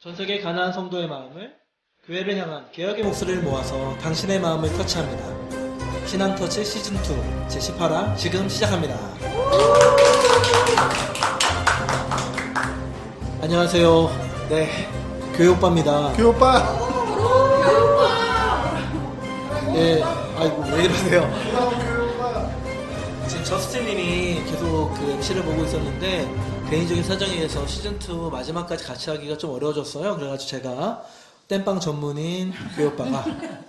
전 세계 가나안 성도의 마음을 교회를 향한 개혁의 목소리를 모아서 당신의 마음을 터치합니다. 신앙터치 시즌2 제18화 지금 시작합니다. 안녕하세요. 네, 교회 오빠입니다. 교회 오빠. 예, 아이고 왜 이러세요? 교회 오빠. 지금 저스틴님이 계속 그 MC를 보고 있었는데 개인적인 사정에 의해서 시즌2 마지막까지 같이 하기가 좀 어려워졌어요. 그래가지고 제가 땜빵 전문인 교회 오빠가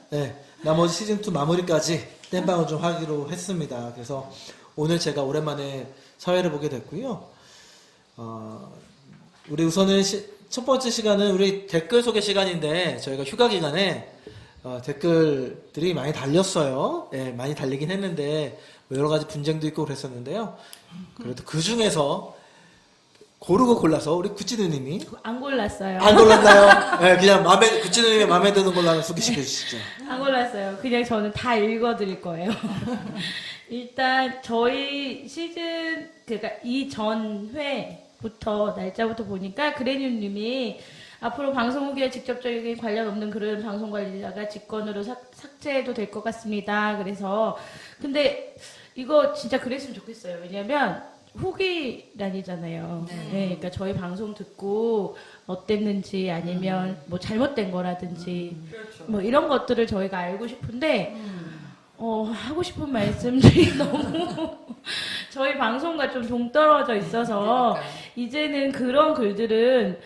네, 나머지 시즌2 마무리까지 땜빵을 좀 하기로 했습니다. 그래서 오늘 제가 오랜만에 사회를 보게 됐고요. 우리 우선은 첫 번째 시간은 우리 댓글 소개 시간인데 저희가 휴가 기간에 댓글들이 많이 달렸어요. 네, 많이 달리긴 했는데 뭐 여러 가지 분쟁도 있고 그랬었는데요. 그래도 그 중에서 고르고 골라서 우리 구찌누님이 안 골랐어요. 안 골랐나요? 네, 그냥 구찌누님의 마음에 드는 걸로 하나 소개시켜 주시죠. 안 골랐어요. 그냥 저는 다 읽어드릴 거예요. 일단 저희 시즌 그러니까 이전 회부터 날짜부터 보니까 그레뉴님이 앞으로 방송 후기에 직접적인 관련 없는 그런 방송 관리자가 직권으로 삭제해도 될 것 같습니다. 그래서 근데 이거 진짜 그랬으면 좋겠어요. 왜냐면 후기란이잖아요. 네. 네, 그러니까 저희 방송 듣고 어땠는지 아니면 뭐 잘못된 거라든지 그렇죠. 뭐 이런 것들을 저희가 알고 싶은데 하고 싶은 말씀들이 너무 저희 방송과 좀 동떨어져 있어서 그러니까요. 이제는 그런 글들은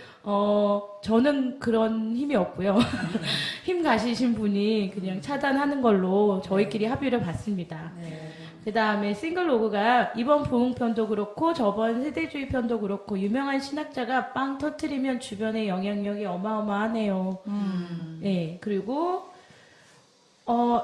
저는 그런 힘이 없고요. 힘 가시신 분이 그냥 차단하는 걸로 저희끼리 합의를 봤습니다. 네. 그 다음에 싱글 로그가 이번 부흥편도 그렇고 저번 세대주의 편도 그렇고 유명한 신학자가 빵 터트리면 주변의 영향력이 어마어마하네요. 네, 그리고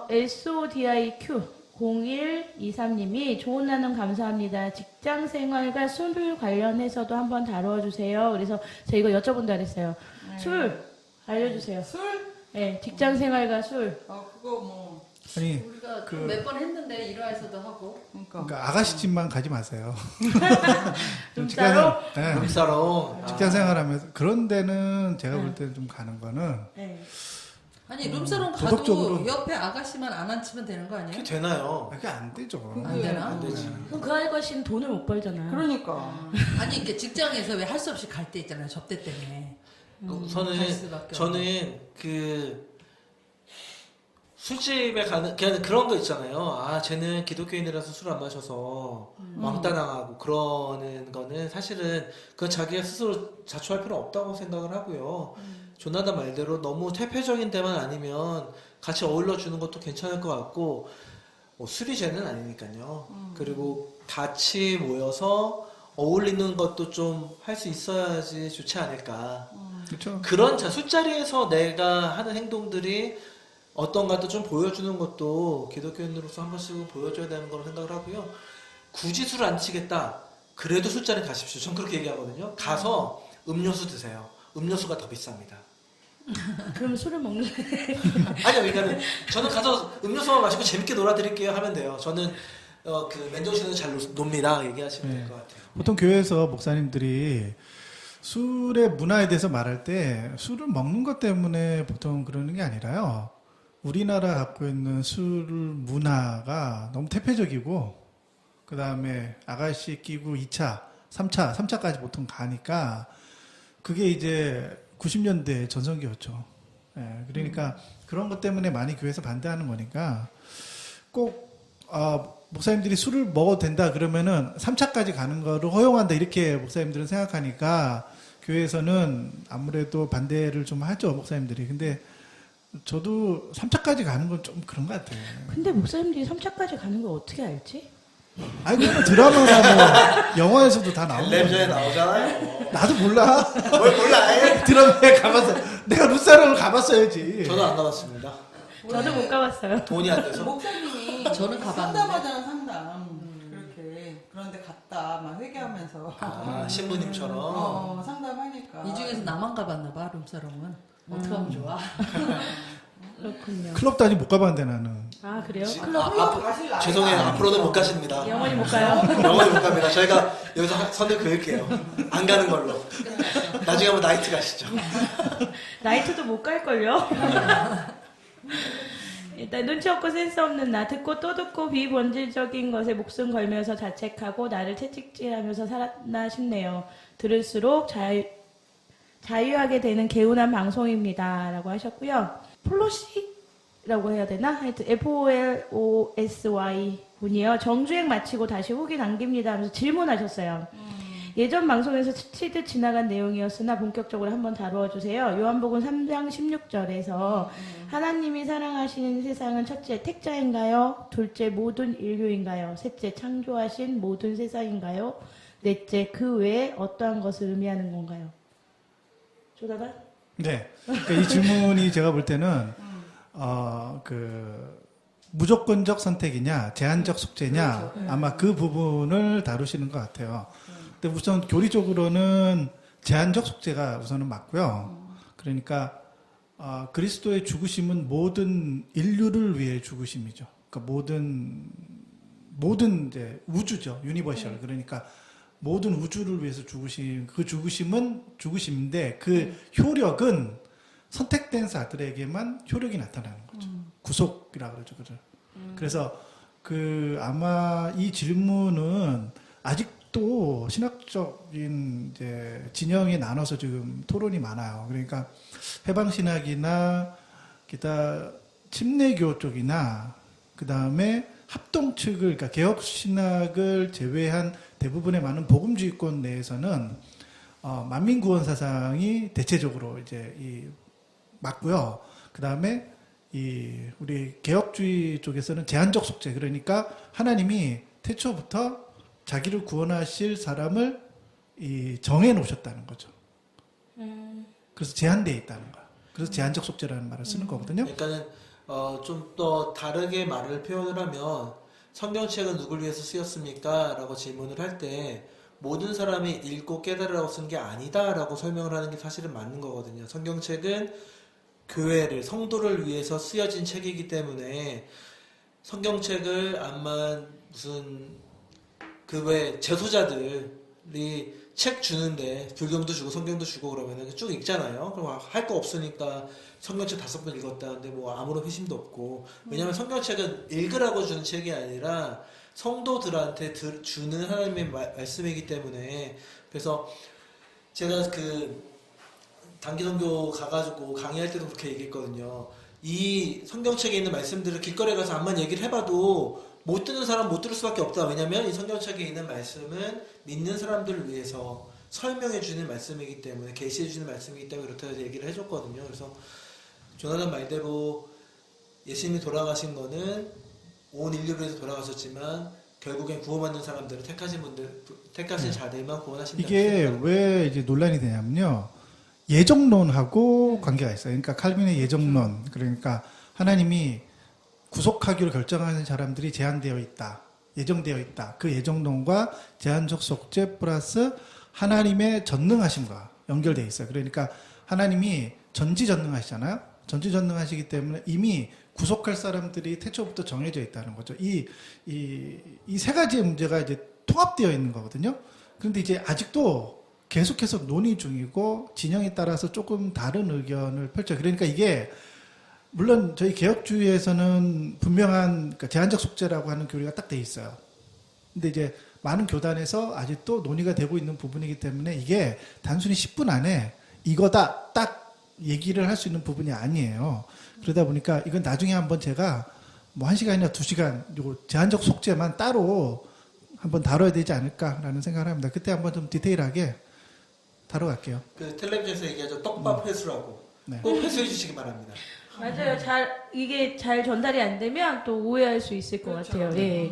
SODIQ 0123님이 좋은 나눔 감사합니다. 직장 생활과 술 관련해서도 한번 다뤄주세요. 그래서 제가 이거 여쭤본다 그랬어요. 술 알려주세요. 술? 네, 직장 생활과 술. 그거 뭐 아니, 우리가 그- 몇 번 했는데 일화에서도 하고. 그러니까 아가씨 집만 가지 마세요. 룸사롱? 네, 룸사롱. 직장 생활하면서 그런 데는 제가 볼 때는 좀 가는 거는 네. 아니 룸사롱 가도 도덕적으로- 옆에 아가씨만 안 앉히면 되는 거 아니에요? 그게 되나요? 그게 안 되죠. 안 되나? 안 되지. 그럼 그 아가씨는 돈을 못 벌잖아요. 그러니까 아니 이게 직장에서 왜 할 수 없이 갈 때 있잖아요. 접대 때문에. 우선은 갈 수밖에 저는 그 술집에 가는 그냥 그런 거 있잖아요. 아, 쟤는 기독교인이라서 술 안 마셔서 왕따 당하고 그러는 거는 사실은 그 자기가 스스로 자초할 필요 없다고 생각을 하고요. 조나단 말대로 너무 퇴폐적인 데만 아니면 같이 어울려 주는 것도 괜찮을 것 같고 뭐 술이 죄는 아니니까요. 그리고 같이 모여서 어울리는 것도 좀 할 수 있어야지 좋지 않을까. 그렇죠. 그런 술자리에서 내가 하는 행동들이 어떤가도 좀 보여주는 것도 기독교인으로서 한 번씩은 보여줘야 되는 거로 생각을 하고요. 굳이 술 안 치겠다. 그래도 술자리 가십시오. 전 그렇게 얘기하거든요. 가서 음료수 드세요. 음료수가 더 비쌉니다. 그럼 술을 먹는 아니요, 그러니까는 저는 가서 음료수만 마시고 재밌게 놀아드릴게요 하면 돼요. 저는 그 맨정신은 잘 놉니다. 얘기하시면 될 것 같아요. 보통 교회에서 목사님들이 술의 문화에 대해서 말할 때 술을 먹는 것 때문에 보통 그러는 게 아니라요. 우리나라 갖고 있는 술 문화가 너무 퇴폐적이고 그 다음에 아가씨 끼고 2차, 3차까지 보통 가니까 그게 이제 90년대 전성기였죠. 예, 그러니까 그런 것 때문에 많이 교회에서 반대하는 거니까 꼭 목사님들이 술을 먹어도 된다 그러면은 3차까지 가는 거를 허용한다 이렇게 목사님들은 생각하니까 교회에서는 아무래도 반대를 좀 하죠, 목사님들이. 근데 저도 3차까지 가는 건 좀 그런 것 같아요. 근데 목사님들이 3차까지 가는 걸 어떻게 알지? 아니, 그건 드라마나 뭐, 영화에서도 다 나오고. 텔레비전에 나오잖아요. 나도 몰라. 뭘 몰라? 드라마에 가봤어. 내가 룻사랑을 가봤어야지. 저는 안 가봤습니다. 저도 못 가봤어요. 돈이 안 돼서. 목사님이 저는 가봤는데. 상담하잖아 상담 그렇게 그런데 갔다 막 회개하면서 아, 신부님처럼. 상담하니까 이 중에서 나만 가봤나 봐 룸사롱은. 어떻게 하면 좋아? 그렇군요. 클럽도 아직 못 가봤는데 나는. 아 그래요? 지- 클럽 가실 나이가 죄송해요. 아니죠. 앞으로는 못 가십니다. 영원히 못 가요? 영원히 못 갑니다. 저희가 여기서 선을 그을게요. 안 가는 걸로. 나중에 한번 나이트 가시죠. 나이트도 못 갈걸요? 일단 눈치 없고 센스 없는 나 듣고 또 듣고 비본질적인 것에 목숨 걸면서 자책하고 나를 채찍질하면서 살았나 싶네요. 들을수록 자유하게 되는 개운한 방송입니다. 라고 하셨고요. 플로시라고 해야 되나? 하여튼 FOLOSY 분이요. 정주행 마치고 다시 후기 남깁니다 하면서 질문하셨어요. 예전 방송에서 스치듯 지나간 내용이었으나 본격적으로 한번 다루어 주세요. 요한복음 3장 16절에서 하나님이 사랑하시는 세상은 첫째 택자인가요? 둘째 모든 인류인가요? 셋째 창조하신 모든 세상인가요? 넷째 그 외에 어떠한 것을 의미하는 건가요? 조다가? 네. 그러니까 이 질문이 제가 볼 때는 무조건적 선택이냐, 제한적 속죄냐, 그렇죠. 아마 그 부분을 다루시는 것 같아요. 근데 우선 교리적으로는 제한적 속죄가 우선은 맞고요. 그러니까 그리스도의 죽으심은 모든 인류를 위해 죽으심이죠. 그러니까 모든 이제 우주죠, 유니버셜. 그러니까 모든 우주를 위해서 죽으심, 그 죽으심은 죽으심인데 그 효력은 선택된 자들에게만 효력이 나타나는 거죠. 구속이라고 그러죠, 그죠? 그래서 아마 이 질문은 아직도 신학적인 이제 진영에 나눠서 지금 토론이 많아요. 그러니까 해방신학이나 기타 침례교 쪽이나 그 다음에 합동 측을, 그러니까 개혁신학을 제외한 대부분의 많은 복음주의권 내에서는 만민구원 사상이 대체적으로 이제 맞고요. 그 다음에 우리 개혁주의 쪽에서는 제한적 속죄, 그러니까 하나님이 태초부터 자기를 구원하실 사람을 정해 놓으셨다는 거죠. 그래서 제한되어 있다는 거야. 그래서 제한적 속죄라는 말을 쓰는 거거든요. 그러니까는 좀 더 다르게 말을 표현을 하면 성경책은 누굴 위해서 쓰였습니까? 라고 질문을 할 때 모든 사람이 읽고 깨달으라고 쓴 게 아니다라고 설명을 하는 게 사실은 맞는 거거든요. 성경책은 교회를, 성도를 위해서 쓰여진 책이기 때문에 성경책을 암만 무슨 그 외 재소자들이 책 주는데 불경도 주고 성경도 주고 그러면은 쭉 읽잖아요. 그럼 할 거 없으니까 성경책 5번 읽었다는데 뭐 아무런 회심도 없고. 왜냐면 성경책은 읽으라고 주는 책이 아니라 성도들한테 주는 하나님의 말씀이기 때문에. 그래서 제가 단기선교 가가지고 강의할 때도 그렇게 얘기했거든요. 이 성경책에 있는 말씀들을 길거리에 가서 암만 얘기를 해봐도 못 듣는 사람 못 들을 수밖에 없다. 왜냐면 이 성경책에 있는 말씀은 믿는 사람들을 위해서 설명해주는 말씀이기 때문에, 계시해주는 말씀이기 때문에 그렇다고 얘기를 해줬거든요. 그래서 조나단 말대로 예수님이 돌아가신 거는 온 인류를 위해서 돌아가셨지만 결국엔 구원받는 사람들을 택하신 자들만 구원하신다. 이게 왜 이제 논란이 되냐면요. 예정론하고 관계가 있어요. 그러니까 칼빈의 예정론, 그러니까 하나님이 구속하기로 결정하는 사람들이 제한되어 있다, 예정되어 있다. 그 예정론과 제한적 속죄 플러스 하나님의 전능하심과 연결되어 있어요. 그러니까 하나님이 전지전능하시잖아요. 전지전능하시기 때문에 이미 구속할 사람들이 태초부터 정해져 있다는 거죠. 이 세 가지의 문제가 이제 통합되어 있는 거거든요. 그런데 이제 아직도 계속해서 논의 중이고 진영에 따라서 조금 다른 의견을 펼쳐요. 그러니까 이게 물론 저희 개혁주의에서는 분명한, 그러니까 제한적 속죄라고 하는 교리가 딱 돼 있어요. 근데 이제 많은 교단에서 아직도 논의가 되고 있는 부분이기 때문에 이게 단순히 10분 안에 이거다 딱 얘기를 할 수 있는 부분이 아니에요. 그러다 보니까 이건 나중에 한번 제가 뭐 1시간이나 2시간 요 제한적 속죄만 따로 한번 다뤄야 되지 않을까라는 생각을 합니다. 그때 한번 좀 디테일하게 다뤄갈게요. 그 텔레비전에서 얘기하죠. 떡밥 회수라고. 네. 꼭 회수해 주시기 바랍니다. 맞아요. 이게 잘 전달이 안 되면 또 오해할 수 있을 것 같아요. 예.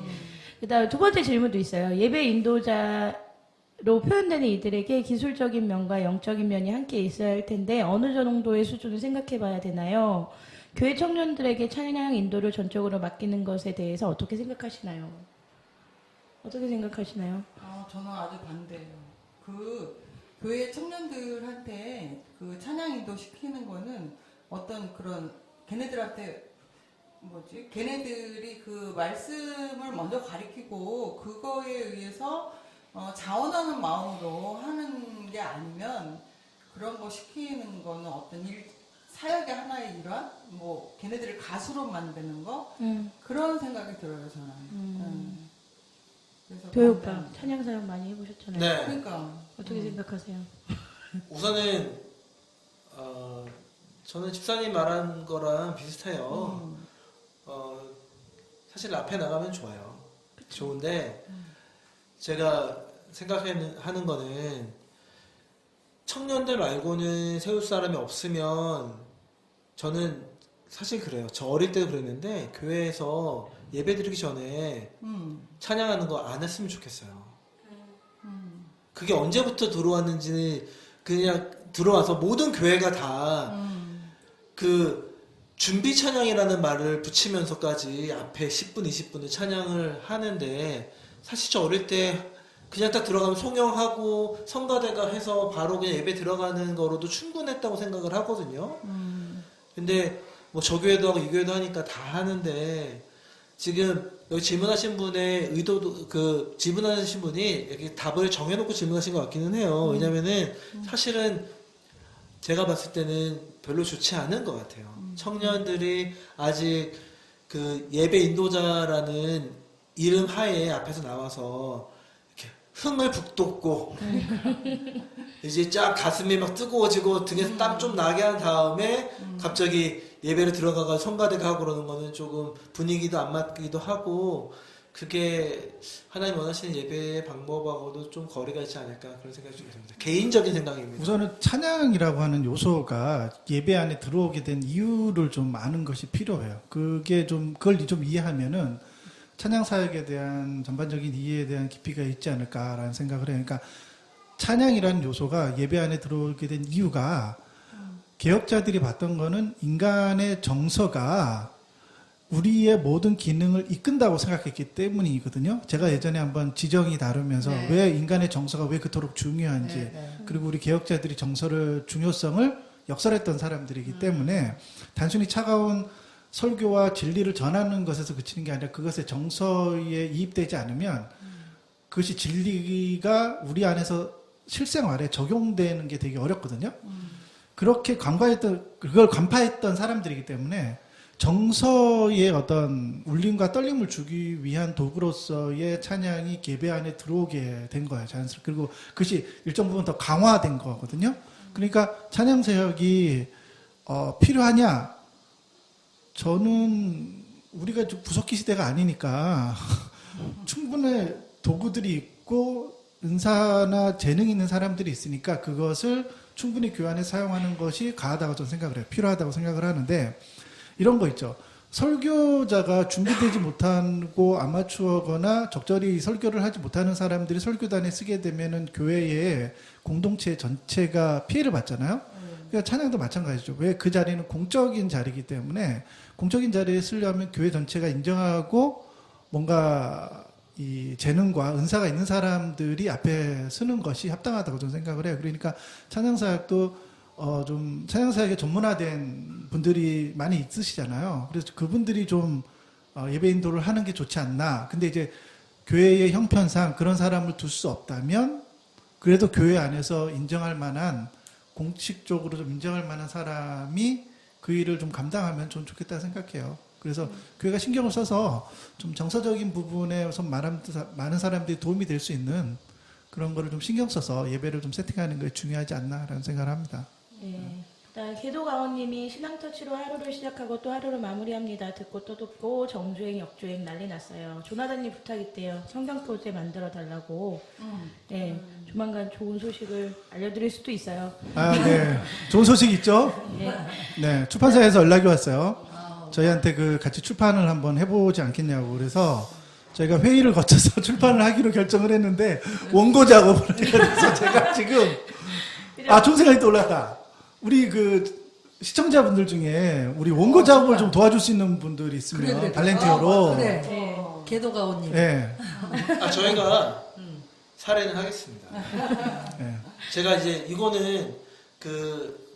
그다음 두 번째 질문도 있어요. 예배 인도자로 표현되는 이들에게 기술적인 면과 영적인 면이 함께 있어야 할 텐데 어느 정도의 수준을 생각해 봐야 되나요? 교회 청년들에게 찬양 인도를 전적으로 맡기는 것에 대해서 어떻게 생각하시나요? 어떻게 생각하시나요? 저는 아주 반대예요. 교회 청년들한테 찬양 인도 시키는 거는 어떤 그런 걔네들한테 뭐지? 걔네들이 그 말씀을 먼저 가리키고 그거에 의해서 자원하는 마음으로 하는 게 아니면 그런 거 시키는 거는 어떤 사역의 하나의 일환? 뭐 걔네들을 가수로 만드는 거? 그런 생각이 들어요 저는. 그래서 교육방 찬양 사역 많이 해보셨잖아요. 네. 그러니까 어떻게 생각하세요? 우선은 저는 집사님 말한 거랑 비슷해요. 사실 앞에 나가면 좋아요. 좋은데 제가 생각하는 거는 청년들 말고는 세울 사람이 없으면 저는 사실 그래요. 저 어릴 때도 그랬는데 교회에서 예배 드리기 전에 찬양하는 거 안 했으면 좋겠어요. 그게 언제부터 들어왔는지는 그냥 들어와서 모든 교회가 다 그 준비 찬양이라는 말을 붙이면서까지 앞에 10분, 20분을 찬양을 하는데 사실 저 어릴 때 그냥 딱 들어가면 송영하고 성가대가 해서 바로 그냥 예배 들어가는 거로도 충분했다고 생각을 하거든요. 근데 뭐 저 교회도 하고 이 교회도 하니까 다 하는데 지금 여기 질문하신 분의 의도도 질문하신 분이 이렇게 답을 정해놓고 질문하신 것 같기는 해요. 왜냐면은 사실은 제가 봤을 때는 별로 좋지 않은 것 같아요. 청년들이 아직 그 예배 인도자라는 이름 하에 앞에서 나와서 이렇게 흥을 북돋고 이제 쫙 가슴이 막 뜨거워지고 등에서 땀 좀 나게 한 다음에 갑자기 예배를 들어가서 성가대가 하고 그러는 거는 조금 분위기도 안 맞기도 하고 그게 하나님 원하시는 예배의 방법하고도 좀 거리가 있지 않을까 그런 생각이 좀 듭니다. 개인적인 생각입니다. 우선은 찬양이라고 하는 요소가 예배 안에 들어오게 된 이유를 좀 아는 것이 필요해요. 그걸 좀 이해하면은 찬양 사역에 대한 전반적인 이해에 대한 깊이가 있지 않을까라는 생각을 해요. 그러니까 찬양이라는 요소가 예배 안에 들어오게 된 이유가 개혁자들이 봤던 거는 인간의 정서가 우리의 모든 기능을 이끈다고 생각했기 때문이거든요. 제가 예전에 한번 지정이 다루면서 네. 왜 인간의 정서가 왜 그토록 중요한지 그리고 우리 개혁자들이 정서를 중요성을 역설했던 사람들이기 때문에 단순히 차가운 설교와 진리를 전하는 것에서 그치는 게 아니라 그것의 정서에 이입되지 않으면 그것이 진리가 우리 안에서 실생활에 적용되는 게 되게 어렵거든요. 그렇게 그걸 간파했던 사람들이기 때문에 정서의 어떤 울림과 떨림을 주기 위한 도구로서의 찬양이 예배 안에 들어오게 된 거예요, 자연스럽게. 그리고 그것이 일정 부분 더 강화된 거거든요. 그러니까 찬양 사역이 필요하냐? 저는 우리가 좀 구석기 시대가 아니니까 충분히 도구들이 있고 은사나 재능 있는 사람들이 있으니까 그것을 충분히 교회 안에 사용하는 것이 가하다고 저는 생각을 해요. 필요하다고 생각을 하는데 이런 거 있죠. 설교자가 준비되지 못하고 아마추어거나 적절히 설교를 하지 못하는 사람들이 설교단에 쓰게 되면은 교회의 공동체 전체가 피해를 받잖아요. 그러니까 찬양도 마찬가지죠. 왜 그 자리는 공적인 자리이기 때문에 공적인 자리에 쓰려면 교회 전체가 인정하고 뭔가 이 재능과 은사가 있는 사람들이 앞에 서는 것이 합당하다고 저는 생각을 해요. 그러니까 찬양사역도 좀 찬양사역에 전문화된 분들이 많이 있으시잖아요. 그래서 그분들이 좀 예배 인도를 하는 게 좋지 않나. 근데 이제 교회의 형편상 그런 사람을 둘 수 없다면 그래도 교회 안에서 인정할 만한 공식적으로 좀 인정할 만한 사람이 그 일을 좀 감당하면 좀 좋겠다 생각해요. 그래서 교회가 신경을 써서 좀 정서적인 부분에서 많은 사람들이 도움이 될 수 있는 그런 거를 좀 신경 써서 예배를 좀 세팅하는 게 중요하지 않나라는 생각을 합니다. 네. 일단 개도가오님이 신앙터치로 하루를 시작하고 또 하루를 마무리합니다. 듣고 또 듣고 정주행 역주행 난리 났어요. 조나단님 부탁 있대요. 성경 교재 만들어 달라고. 네, 조만간 좋은 소식을 알려드릴 수도 있어요. 아, 네. 좋은 소식 있죠? 네. 네. 출판사에서 연락이 왔어요. 저희한테 같이 출판을 한번 해보지 않겠냐고. 그래서 저희가 회의를 거쳐서 출판을 하기로 결정을 했는데 원고 작업을 해야 돼서 제가 지금 좋은 생각이 떠올랐다. 우리 시청자분들 중에 우리 원고 작업을 좀 도와줄 수 있는 분들이 있으면 그래. 발렌티어로. 그래. 네. 개도가오님. 네. 저희가 사례는 하겠습니다. 네. 제가 이제 이거는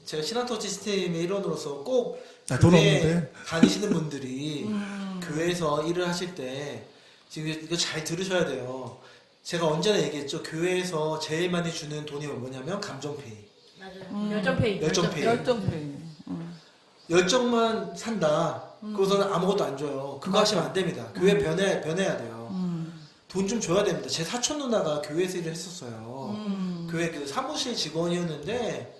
제가 신앙터치 시스템의 일원으로서 꼭 돈 교회 없는데. 다니시는 분들이 교회에서 일을 하실 때 지금 이거 잘 들으셔야 돼요. 제가 언제나 얘기했죠. 교회에서 제일 많이 주는 돈이 뭐냐면 감정페이. 맞아요. 열정페이. 열정페이. 열정페이. 열정만 산다. 그거서는 아무것도 안 줘요. 그거 하시면 안 됩니다. 교회 변해야 돼요. 돈 좀 줘야 됩니다. 제 사촌 누나가 교회에서 일을 했었어요. 교회 그 사무실 직원이었는데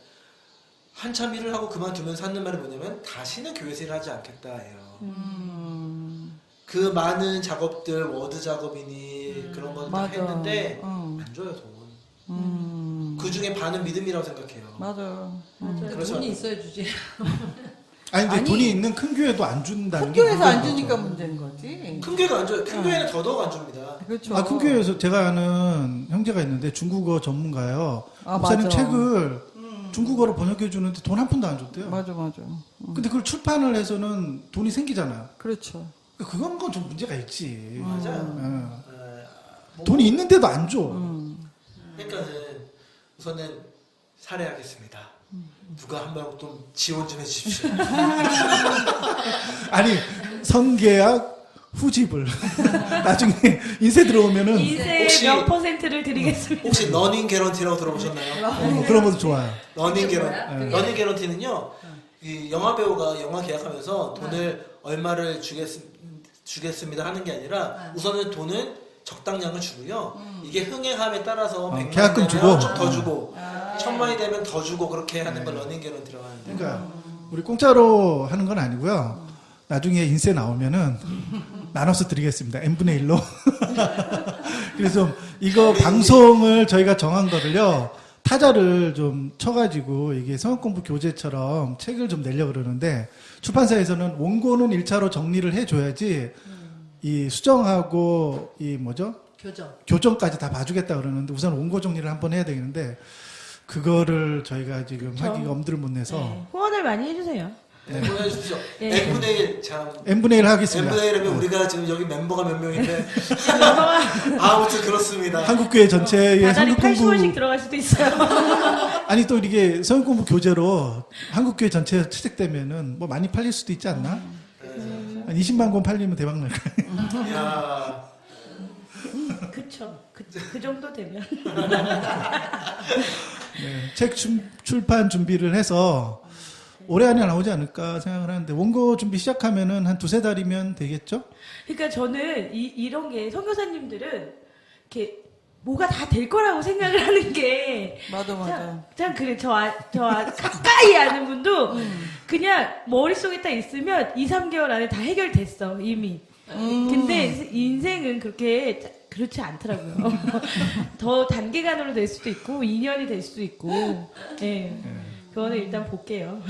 한참 일을 하고 그만두면서 하는 말이 뭐냐면 다시는 교회에서 일하지 않겠다예요. 그 많은 작업들 워드 작업이니 그런 건 다 맞아. 했는데 안 줘요 돈. 그 중에 반은 믿음이라고 생각해요. 맞아. 그래서 돈이 있어야 주지. 아니 근데 아니, 돈이 있는 큰 교회도 안 준다는 게 학교에서 안 문제인 주니까 거죠. 문제인 거지. 큰 교회가 안 줘요. 큰 교회는 더더욱 안 줍니다. 그렇죠. 아, 큰 교회에서 제가 아는 형제가 있는데 중국어 전문가요. 아, 목사님 맞아. 책을 중국어로 번역해 주는데 돈 한 푼도 안 줬대요. 맞아. 근데 그걸 출판을 해서는 돈이 생기잖아요. 그렇죠. 그건 건 좀 문제가 있지. 맞아요. 예. 돈이 있는데도 안 줘. 그러니까는 우선은 살해하겠습니다. 누가 한번 좀 지원 좀 해주십시오. 아니 성계약 후집을 나중에 인쇄 들어오면은 인생 혹시- 몇 퍼센트를 드리겠습니다. 혹시 러닝 개런티라고 들어보셨나요? 그런 것도 좋아요. 러닝 그게 개런 뭐야? 그게? 러닝 개런티는요. 이 영화 배우가 영화 계약하면서 돈을 얼마를 주겠습니다 하는 게 아니라 우선은 돈은 적당량을 주고요. 이게 흥행함에 따라서 100만 계약금 원 되면 주고. 좀 더 주고 1000만이 되면 더 주고 그렇게 하는 걸 러닝 개런티라고 하는데 그러니까 우리 공짜로 하는 건 아니고요. 나중에 인쇄 나오면은 나눠서 드리겠습니다. n분의 1로. 그래서 이거 방송을 저희가 정한 거를요. 타자를 좀 쳐가지고 이게 성역공부 교재처럼 책을 좀 내려고 그러는데 출판사에서는 원고는 1차로 정리를 해줘야지 이 수정하고 이 뭐죠? 교정까지 다 봐주겠다 그러는데 우선 원고 정리를 한번 해야 되겠는데 그거를 저희가 지금 하기가 엄두를 못 내서 네, 후원을 많이 해주세요. 네, 보내주십시오. 네. n분의 1 참 n분의 1 하겠습니다. n분의 1이면 우리가 지금 여기 멤버가 몇 명인데 아무튼 그렇습니다. 한국교회 전체의 다달이 성경공부 80원씩 들어갈 수도 있어요. 아니 또 이게 성경공부 교재로 한국교회 전체에 채택되면은 뭐 많이 팔릴 수도 있지 않나? 한 20만 권 팔리면 대박 날 거예요. 야, 그쵸. 그 정도 되면. 네, 책 출판 준비를 해서 올해 안에 나오지 않을까 생각을 하는데 원고 준비 시작하면은 한 2-3달이면 되겠죠? 그러니까 저는 이런 게 선교사님들은 이렇게 뭐가 다 될 거라고 생각을 하는 게 맞아. 참 그래 저 가까이 아는 분도 그냥 머릿속에 딱 있으면 2-3개월 안에 다 해결됐어 이미. 근데 인생은 그렇지 않더라고요. 더 단기간으로 될 수도 있고 2년이 될 수도 있고. 예. 그거는 일단 볼게요.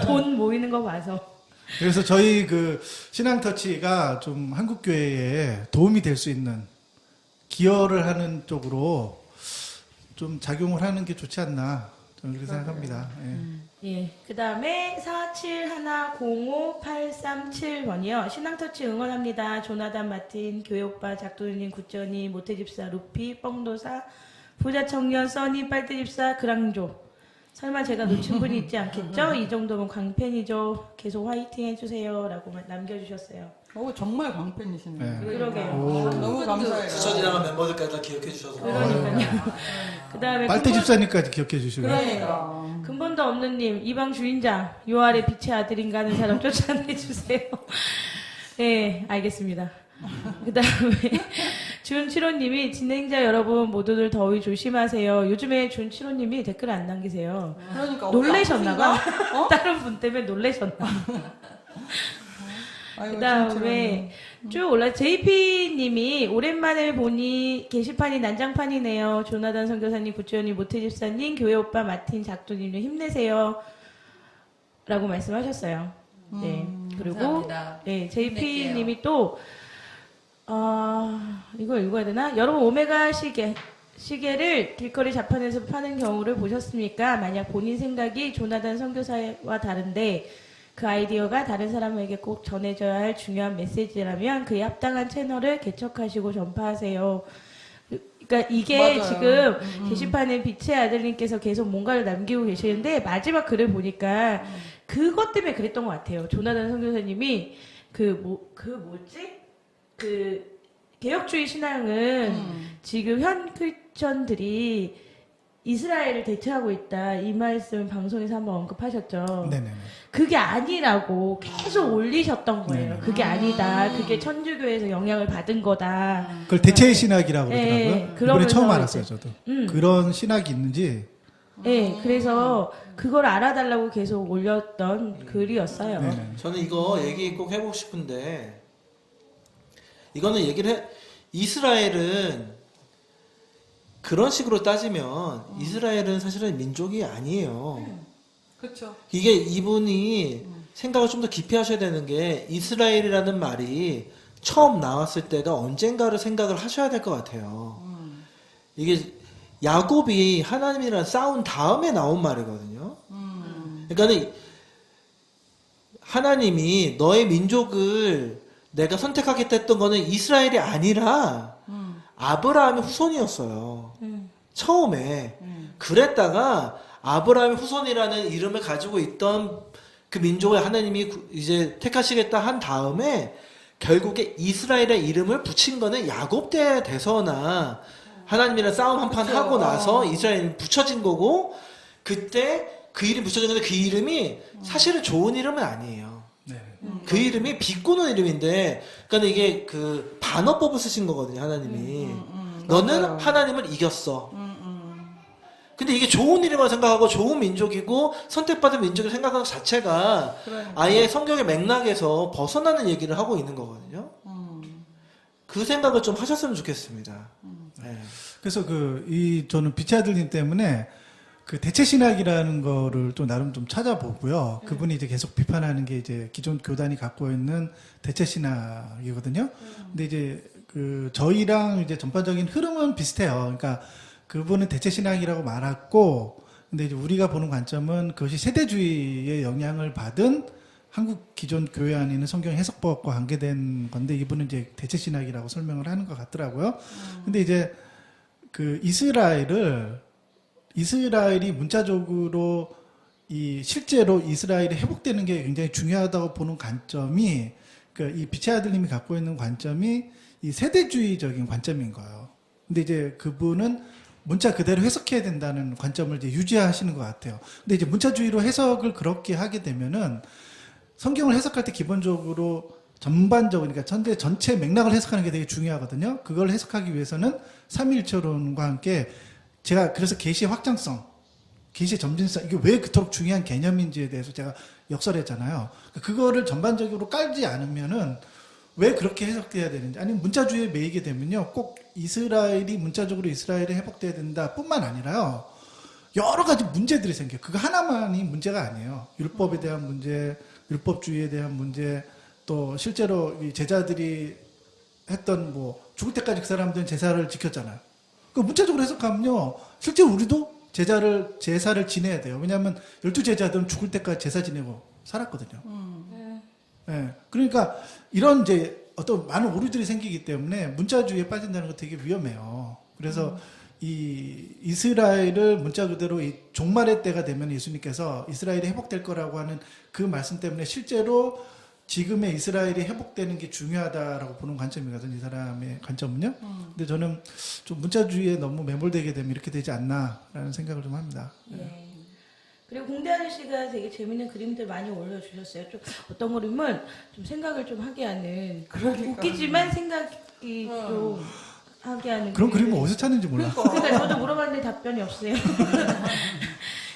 돈 모이는 거 봐서. 그래서 저희 그 신앙터치가 좀 한국교회에 도움이 될 수 있는 기여를 하는 쪽으로 좀 작용을 하는 게 좋지 않나 저는 그렇게 생각합니다. 예. 예. 그 다음에 471058337번이요. 신앙터치 응원합니다. 조나단 마틴, 교회오빠, 작도님, 구전이, 모태집사, 루피, 뻥도사, 부자청년, 써니, 빨대집사, 그랑조. 설마 제가 놓친 분이 있지 않겠죠? 이 정도면 광팬이죠. 계속 화이팅 해주세요. 라고 남겨주셨어요. 정말 광팬이시네요. 네. 그러게요. 너무 감사해요. 스쳐 지나간 멤버들까지 다 기억해 주셔서 그러니까요. 그 다음에 빨대 집사님까지 기억해 주시고. 그러니까. 근본도 없는 님, 이방 주인장, 요 아래 빛의 아들인가 하는 사람 쫓아내주세요. 네, 알겠습니다. 그 다음에 준치로님이 진행자 여러분 모두들 더위 조심하세요. 요즘에 준치로님이 댓글 안 남기세요. 그러니까 놀래셨나봐. 아프신가? 어? 다른 분 때문에 놀래셨나. 아이고, 그 다음에 쭉 올라 JP님이 오랜만에 보니 게시판이 난장판이네요. 조나단 선교사님, 구치원님, 모태집사님, 교회오빠, 마틴, 작두님도 힘내세요. 라고 말씀하셨어요. 네. 그리고 감사합니다. 네, JP님이 또 이걸 읽어야 되나? 여러분 오메가 시계를 길거리 자판에서 파는 경우를 보셨습니까? 만약 본인 생각이 조나단 선교사와 다른데 그 아이디어가 다른 사람에게 꼭 전해져야 할 중요한 메시지라면 그에 합당한 채널을 개척하시고 전파하세요. 그러니까 이게 맞아요. 지금 게시판에 빛의 아들님께서 계속 뭔가를 남기고 계시는데 마지막 글을 보니까 그것 때문에 그랬던 것 같아요. 조나단 선교사님이 그 개혁주의 신앙은 지금 현 크리스천들이 이스라엘을 대체하고 있다. 이 말씀 방송에서 한번 언급하셨죠. 네네네. 그게 아니라고 계속 올리셨던 거예요. 네네. 그게 아니다. 그게 천주교에서 영향을 받은 거다. 그걸 대체 신학이라고 그러더라고요. 네, 이번에 그러면서 처음 이제- 알았어요, 저도. 그런 신학이 있는지. 네, 그래서 그걸 알아달라고 계속 올렸던 글이었어요. 네네. 저는 이거 얘기 꼭 해보고 싶은데 이거는 이스라엘은 그런 식으로 따지면 이스라엘은 사실은 민족이 아니에요. 그렇죠. 이게 이분이 생각을 좀 더 깊이 하셔야 되는 게 이스라엘이라는 말이 처음 나왔을 때가 언젠가를 생각을 하셔야 될 것 같아요. 이게 야곱이 하나님이랑 싸운 다음에 나온 말이거든요. 그러니까는 하나님이 너의 민족을 내가 선택하겠다 했던 거는 이스라엘이 아니라 아브라함의 후손이었어요. 처음에. 그랬다가 아브라함의 후손이라는 이름을 가지고 있던 그 민족을 하나님이 이제 택하시겠다 한 다음에 결국에 이스라엘의 이름을 붙인 거는 야곱 때 돼서나 하나님이랑 싸움 한판 하고 나서 이스라엘이 붙여진 거고 그때 그 이름 붙여진 건데 그 이름이 사실은 좋은 이름은 아니에요. 네. 그 이름이 비꼬는 이름인데, 그러니까 이게 그 반어법을 쓰신 거거든요, 하나님이. 너는 맞아요. 하나님을 이겼어. 근데 이게 좋은 이름을 생각하고 좋은 민족이고 선택받은 민족을 생각하는 것 자체가 아예 성경의 맥락에서 벗어나는 얘기를 하고 있는 거거든요. 그 생각을 좀 하셨으면 좋겠습니다. 네. 그래서 저는 빛의 아들님 때문에 그 대체 신학이라는 거를 또 나름 좀 찾아보고요. 그분이 이제 계속 비판하는 게 이제 기존 교단이 갖고 있는 대체 신학이거든요. 근데 이제 저희랑 이제 전반적인 흐름은 비슷해요. 그러니까 그분은 대체 신학이라고 말했고, 근데 이제 우리가 보는 관점은 그것이 세대주의의 영향을 받은 한국 기존 교회 안에 있는 성경 해석법과 관계된 건데, 이분은 이제 대체 신학이라고 설명을 하는 것 같더라고요. 근데 이제 이스라엘이 문자적으로 실제로 이스라엘이 회복되는 게 굉장히 중요하다고 보는 관점이, 이 빛의 아들님이 갖고 있는 관점이 이 세대주의적인 관점인 거예요. 근데 이제 그분은 문자 그대로 해석해야 된다는 관점을 이제 유지하시는 것 같아요. 근데 이제 문자주의로 해석을 그렇게 하게 되면은 성경을 해석할 때 기본적으로 전반적으로, 그러니까 전체 맥락을 해석하는 게 되게 중요하거든요. 그걸 해석하기 위해서는 삼위일체론과 함께 제가 그래서 계시의 확장성, 계시의 점진성, 이게 왜 그토록 중요한 개념인지에 대해서 제가 역설했잖아요. 그거를 전반적으로 깔지 않으면은 왜 그렇게 해석돼야 되는지, 아니면 문자주의에 매이게 되면요, 꼭 문자적으로 이스라엘이 회복돼야 된다 뿐만 아니라요, 여러 가지 문제들이 생겨요. 그거 하나만이 문제가 아니에요. 율법에 대한 문제, 율법주의에 대한 문제, 또 실제로 이 제자들이 했던 죽을 때까지 그 사람들은 제사를 지켰잖아요. 그 문자적으로 해석하면요, 실제 우리도 제사를 지내야 돼요. 왜냐하면 12제자들은 죽을 때까지 제사 지내고 살았거든요. 네. 그러니까 이런 이제 어떤 많은 오류들이 생기기 때문에 문자주의에 빠진다는 거 되게 위험해요. 그래서 이 이스라엘을 문자 그대로 이 종말의 때가 되면 예수님께서 이스라엘이 회복될 거라고 하는 그 말씀 때문에 실제로 지금의 이스라엘이 회복되는 게 중요하다라고 보는 관점이거든요. 이 사람의 관점은요. 근데 저는 좀 문자주의에 너무 매몰되게 되면 이렇게 되지 않나라는 생각을 좀 합니다. 네. 그리고 공대 아저씨가 되게 재밌는 그림들 많이 올려주셨어요. 좀 어떤 그림은 좀 생각을 좀 하게 하는, 웃기지만 생각이 좀 하게 하는. 그런 그림은 어디서 찾는지 몰라. 그러니까 저도 물어봤는데 답변이 없어요.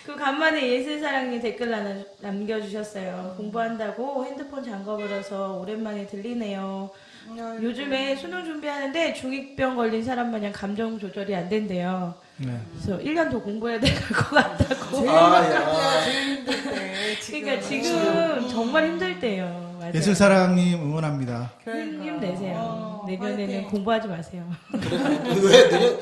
그 간만에 예술사랑님 댓글 남겨주셨어요. 공부한다고 핸드폰 잠궈버려서 오랜만에 들리네요. 요즘에 수능 준비하는데 중2병 걸린 사람 마냥 감정 조절이 안 된대요. 네. 그래서 1년 더 공부해야 될 것 같다고. 제일 야. 제일 힘들 때. 그러니까 지금 정말 힘들 때예요. 맞아요. 예술사랑님 응원합니다. 힘내세요. 내년에는 화이팅. 공부하지 마세요. 왜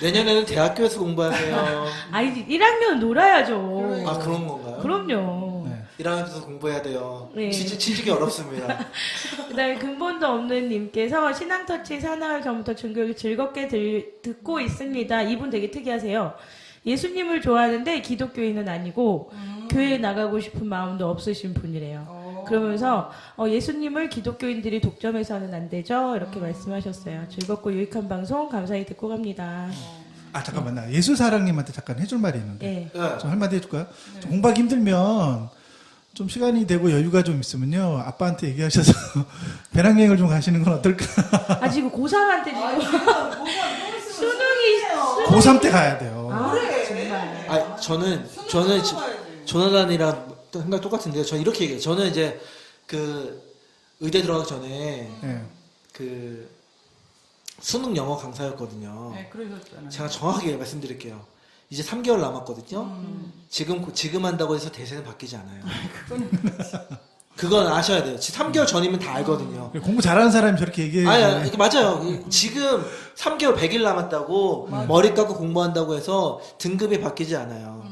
내년에는 대학교에서 공부하세요? 아니 1학년 놀아야죠. 아, 그런 건가요? 그럼요. 네. 1학년부터 공부해야 돼요. 네. 취직이 어렵습니다. 그다음에 근본도 없는 님께서 신앙터치 사나흘 전부터 중교육 즐겁게 듣고 있습니다. 이분 되게 특이하세요. 예수님을 좋아하는데 기독교인은 아니고 교회에 나가고 싶은 마음도 없으신 분이래요. 그러면서 예수님을 기독교인들이 독점해서는 안 되죠. 이렇게 말씀하셨어요. 즐겁고 유익한 방송 감사히 듣고 갑니다. 아 잠깐만 나 예수사랑님한테 잠깐 해줄 말이 있는데 네. 네. 좀 한마디 해줄까요? 좀 공부하기 힘들면 좀 시간이 되고 여유가 좀 있으면요 아빠한테 얘기하셔서 배낭여행을 좀 가시는 건 어떨까? 아 지금 고3한테 지금 수능이 고3 때 가야 돼요. 아, 그래. 정말. 아, 저는 조나단이랑 생각 똑같은데요. 저 이렇게 얘기해요. 저는 이제 그 의대 들어가기 전에 네. 그 수능 영어 강사였거든요. 네, 그러셨잖아요. 제가 정확하게 말씀드릴게요. 이제 3개월 남았거든요. 지금 한다고 해서 대세는 바뀌지 않아요. 그건 아셔야 돼요. 3개월 전이면 다 알거든요. 공부 잘하는 사람이 저렇게 얘기해요. 아니, 이게 맞아요. 지금 3개월 100일 남았다고 머리 깎고 공부한다고 해서 등급이 바뀌지 않아요.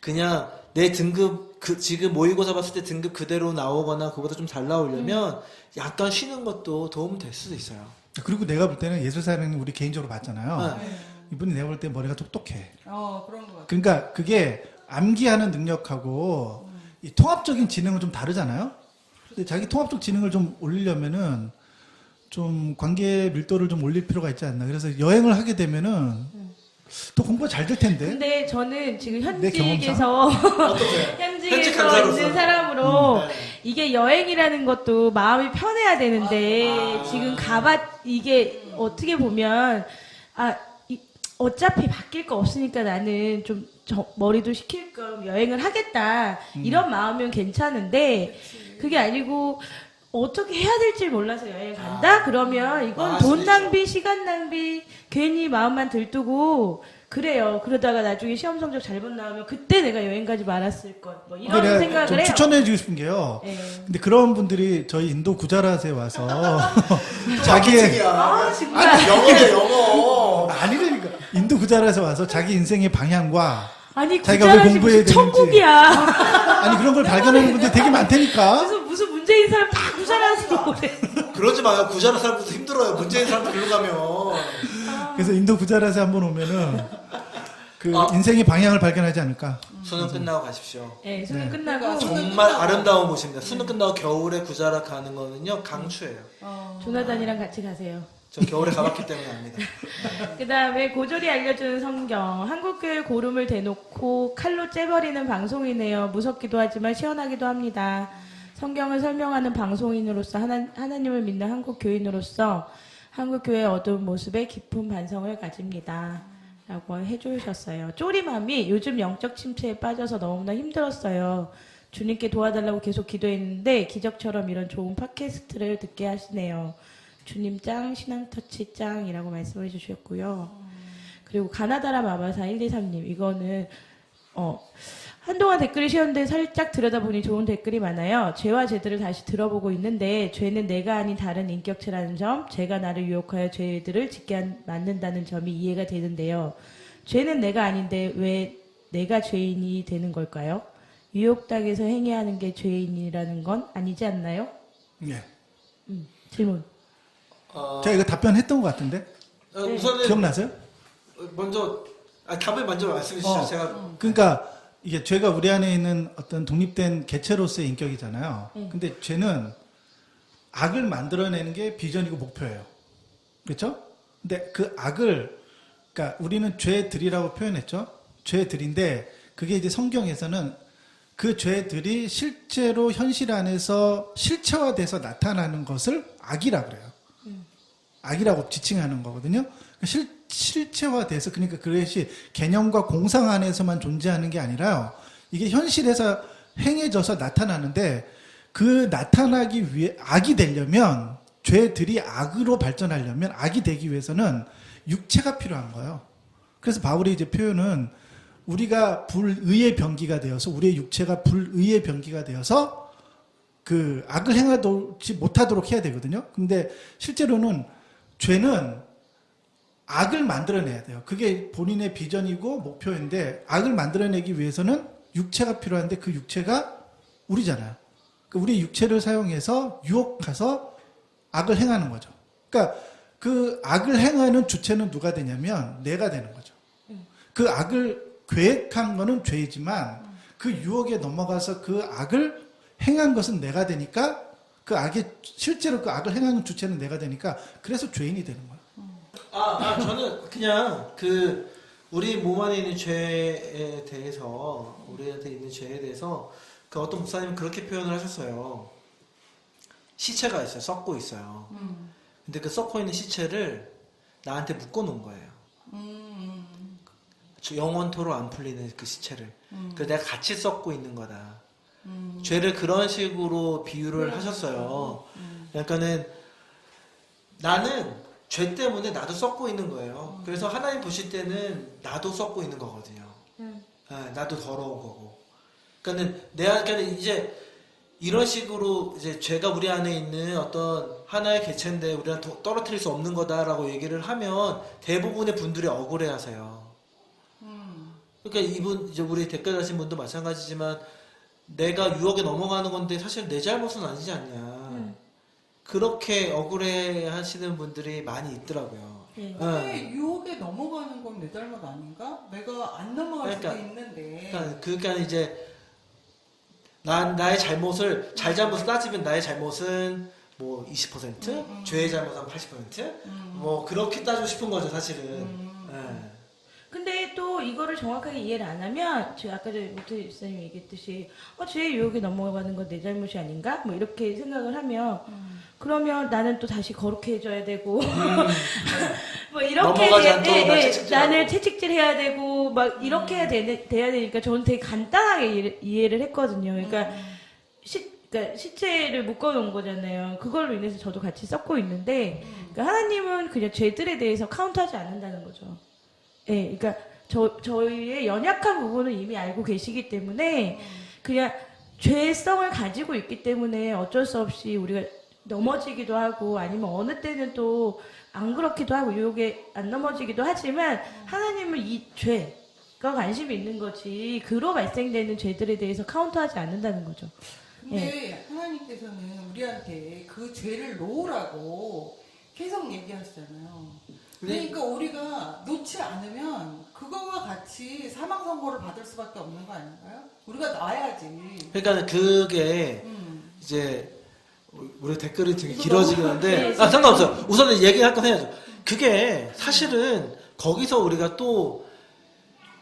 그냥 내 등급, 지금 모의고사 봤을 때 등급 그대로 나오거나 그보다 좀 잘 나오려면 약간 쉬는 것도 도움이 될 수도 있어요. 그리고 내가 볼 때는 예술사는 우리 개인적으로 봤잖아요. 네. 이분이 내가 볼 때 머리가 똑똑해. 그런 것 같아요. 그러니까 그게 암기하는 능력하고 이 통합적인 지능은 좀 다르잖아요. 근데 자기 통합적 지능을 좀 올리려면은 좀 관계 밀도를 좀 올릴 필요가 있지 않나. 그래서 여행을 하게 되면은 또 공부가 잘 될 텐데. 근데 저는 지금 내 현직에서 어떠세요? 현직 현직에서 강사로서. 있는 사람으로 네. 이게 여행이라는 것도 마음이 편해야 되는데 지금 이게 어떻게 보면 어차피 바뀔 거 없으니까 나는 좀 머리도 식힐 겸 여행을 하겠다 이런 마음이면 괜찮은데 그게 아니고 어떻게 해야 될지 몰라서 여행 간다? 그러면 이건 돈 낭비, 시간 낭비, 괜히 마음만 들뜨고 그래요. 그러다가 나중에 시험 성적 잘못 나오면 그때 내가 여행 가지 말았을 걸. 뭐 이런 내가 생각을 좀 해요. 추천해주고 싶은 게요. 네. 근데 그런 분들이 저희 인도 구자랏에 와서 자기의 정말. 아니, 영어래, 영어. 아니라니까 인도 구자랏에 와서 자기 인생의 방향과 아니 자기가 왜 구자랏이 공부해야 무슨 되는지. 천국이야. 아니 그런 걸 발견하는 분들 되게 많다니까. 무슨 문제인 사람 다 구자랏으로 오래. 그러지 마요. 구자라 사람들도 힘들어요. 문재인 사람들 글로 가면. 그래서 인도 구자랏에 한번 오면은 그 아. 인생의 방향을 발견하지 않을까. 수능 끝나고 가십시오. 네, 수능 네. 끝나고 그러니까 정말 아름다운 곳입니다. 수능 끝나고 겨울에 구자라 가는 거는요, 강추예요. 조나단이랑 같이 가세요. 저 겨울에 가봤기 때문에 압니다. 그 다음에 고졸이 알려주는 성경. 한국교회 고름을 대놓고 칼로 째버리는 방송이네요. 무섭기도 하지만 시원하기도 합니다. 성경을 설명하는 방송인으로서 하나님을 믿는 한국교인으로서 한국교회의 어두운 모습에 깊은 반성을 가집니다. 라고 해주셨어요. 쪼리맘이 요즘 영적 침체에 빠져서 너무나 힘들었어요. 주님께 도와달라고 계속 기도했는데 기적처럼 이런 좋은 팟캐스트를 듣게 하시네요. 주님 짱, 신앙터치 짱이라고 말씀해 주셨고요. 그리고 가나다라 마바사 123님 이거는 한동안 댓글이 쉬었는데 살짝 들여다보니 좋은 댓글이 많아요. 죄와 죄들을 다시 들어보고 있는데 죄는 내가 아닌 다른 인격체라는 점, 죄가 나를 유혹하여 죄들을 짓게 만든다는 점이 이해가 되는데요. 죄는 내가 아닌데 왜 내가 죄인이 되는 걸까요? 유혹당해서 행해야 하는 게 죄인이라는 건 아니지 않나요? 예. 질문. 제가 이거 답변했던 것 같은데 우선은 기억나세요? 먼저 답을 먼저 말씀해 주시죠. 제가 그러니까 이게 죄가 우리 안에 있는 어떤 독립된 개체로서의 인격이잖아요. 네. 근데 죄는 악을 만들어내는 게 비전이고 목표예요. 그렇죠? 근데 그 악을 그러니까 우리는 죄들이라고 표현했죠. 죄들인데 그게 이제 성경에서는 그 죄들이 실제로 현실 안에서 실체화돼서 나타나는 것을 악이라고 그래요. 악이라고 지칭하는 거거든요. 실체화돼서 그러니까 그것이 개념과 공상 안에서만 존재하는 게 아니라요. 이게 현실에서 행해져서 나타나는데 그 나타나기 위해 악이 되려면 죄들이 악으로 발전하려면 악이 되기 위해서는 육체가 필요한 거예요. 그래서 바울이 이제 표현은 우리가 불의의 병기가 되어서 우리의 육체가 불의의 병기가 되어서 그 악을 행하지 못하도록 해야 되거든요. 근데 실제로는 죄는 악을 만들어내야 돼요. 그게 본인의 비전이고 목표인데 악을 만들어내기 위해서는 육체가 필요한데 그 육체가 우리잖아요. 그러니까 우리 육체를 사용해서 유혹해서 악을 행하는 거죠. 그러니까 그 악을 행하는 주체는 누가 되냐면 내가 되는 거죠. 그 악을 계획한 거는 죄이지만 그 유혹에 넘어가서 그 악을 행한 것은 내가 되니까 그 악의 실제로 그 악을 행하는 주체는 내가 되니까 그래서 죄인이 되는 거예요. 저는 그냥 우리 몸 안에 있는 죄에 대해서, 우리한테 있는 죄에 대해서, 어떤 목사님은 그렇게 표현을 하셨어요. 시체가 있어요. 썩고 있어요. 근데 그 썩고 있는 시체를 나한테 묶어 놓은 거예요. 영원토록 안 풀리는 그 시체를. 그래서 내가 같이 썩고 있는 거다. 죄를 그런 식으로 비유를 하셨어요. 그러니까는 나는 죄 때문에 나도 썩고 있는 거예요. 그래서 하나님 보실 때는 나도 썩고 있는 거거든요. 나도 더러운 거고. 그러니까 이제 이런 식으로 이제 죄가 우리 안에 있는 어떤 하나의 개체인데 우리가 떨어뜨릴 수 없는 거다라고 얘기를 하면 대부분의 분들이 억울해하세요. 그러니까 이제 우리 댓글 다신 분도 마찬가지지만 내가 유혹에 넘어가는 건데 사실 내 잘못은 아니지 않냐. 그렇게 억울해하시는 분들이 많이 있더라고요. 근데 유혹에 넘어가는 건 내 잘못 아닌가? 내가 안 넘어갈 수도 있는데. 그러니까 이제 나의 잘못을 따지면 나의 잘못은 뭐 20%, 죄의 잘못은 80%, 뭐 그렇게 따지고 싶은 거죠, 사실은. 근데 또 이거를 정확하게 이해를 안 하면 제가 아까 전에 모태 집사님이 얘기했듯이 죄의 유혹에 넘어가는 건 내 잘못이 아닌가? 뭐 이렇게 생각을 하면 그러면 나는 또 다시 거룩해져야 되고 뭐 이렇게 나를 채찍질해야 되고 막 이렇게 돼야 되니까 저는 되게 간단하게 이해를 했거든요. 그러니까 시체를 묶어놓은 거잖아요. 그걸로 인해서 저도 같이 썩고 있는데 그러니까 하나님은 그냥 죄들에 대해서 카운트하지 않는다는 거죠. 예, 그러니까 저희의 연약한 부분을 이미 알고 계시기 때문에 그냥 죄성을 가지고 있기 때문에 어쩔 수 없이 우리가 넘어지기도 하고 아니면 어느 때는 또 안 그렇기도 하고 유혹에 안 넘어지기도 하지만 하나님은 이 죄가 관심이 있는 거지 그로 발생되는 죄들에 대해서 카운트하지 않는다는 거죠. 근데 하나님께서는 우리한테 그 죄를 놓으라고 계속 얘기하시잖아요. 그러니까 우리가 놓지 않으면 그거와 같이 사망 선고를 받을 수밖에 없는 거 아닌가요? 우리가 놔야지. 그러니까 그게 이제 우리 댓글이 되게 길어지긴 한데 상관없어요. 우선은 얘기할 건 해야죠. 그게 사실은 거기서 우리가 또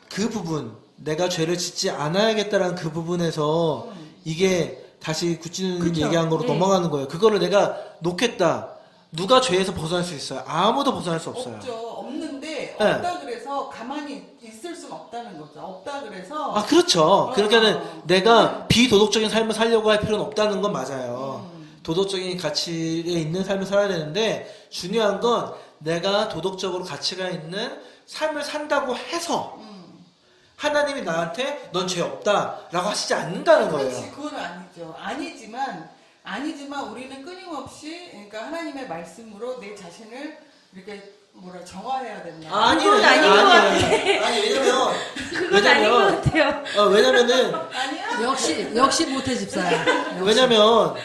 그 부분 내가 죄를 짓지 않아야겠다라는 그 부분에서 이게 다시 구찌는 얘기한 거로 넘어가는 거예요. 그거를 내가 놓겠다. 누가 죄에서 벗어날 수 있어요? 아무도 벗어날 수 없어요. 없죠. 없는데 없다 그래서 가만히 있을 수는 없다는 거죠. 없다 그래서 그렇죠. 그러니까는 내가 비도덕적인 삶을 살려고 할 필요는 없다는 건 맞아요. 도덕적인 가치에 있는 삶을 살아야 되는데 중요한 건 내가 도덕적으로 가치가 있는 삶을 산다고 해서 하나님이 나한테 넌 죄 없다라고 하시지 않는다는 거예요. 그렇지, 그건 아니죠. 아니지만 우리는 끊임없이 그러니까 하나님의 말씀으로 내 자신을 이렇게 정화해야 된다. 그건 아닌 것 같아. 왜냐면 그건 아닌 것 같아요. 왜냐면은 아니야? 역시 모태 집사야. 왜냐면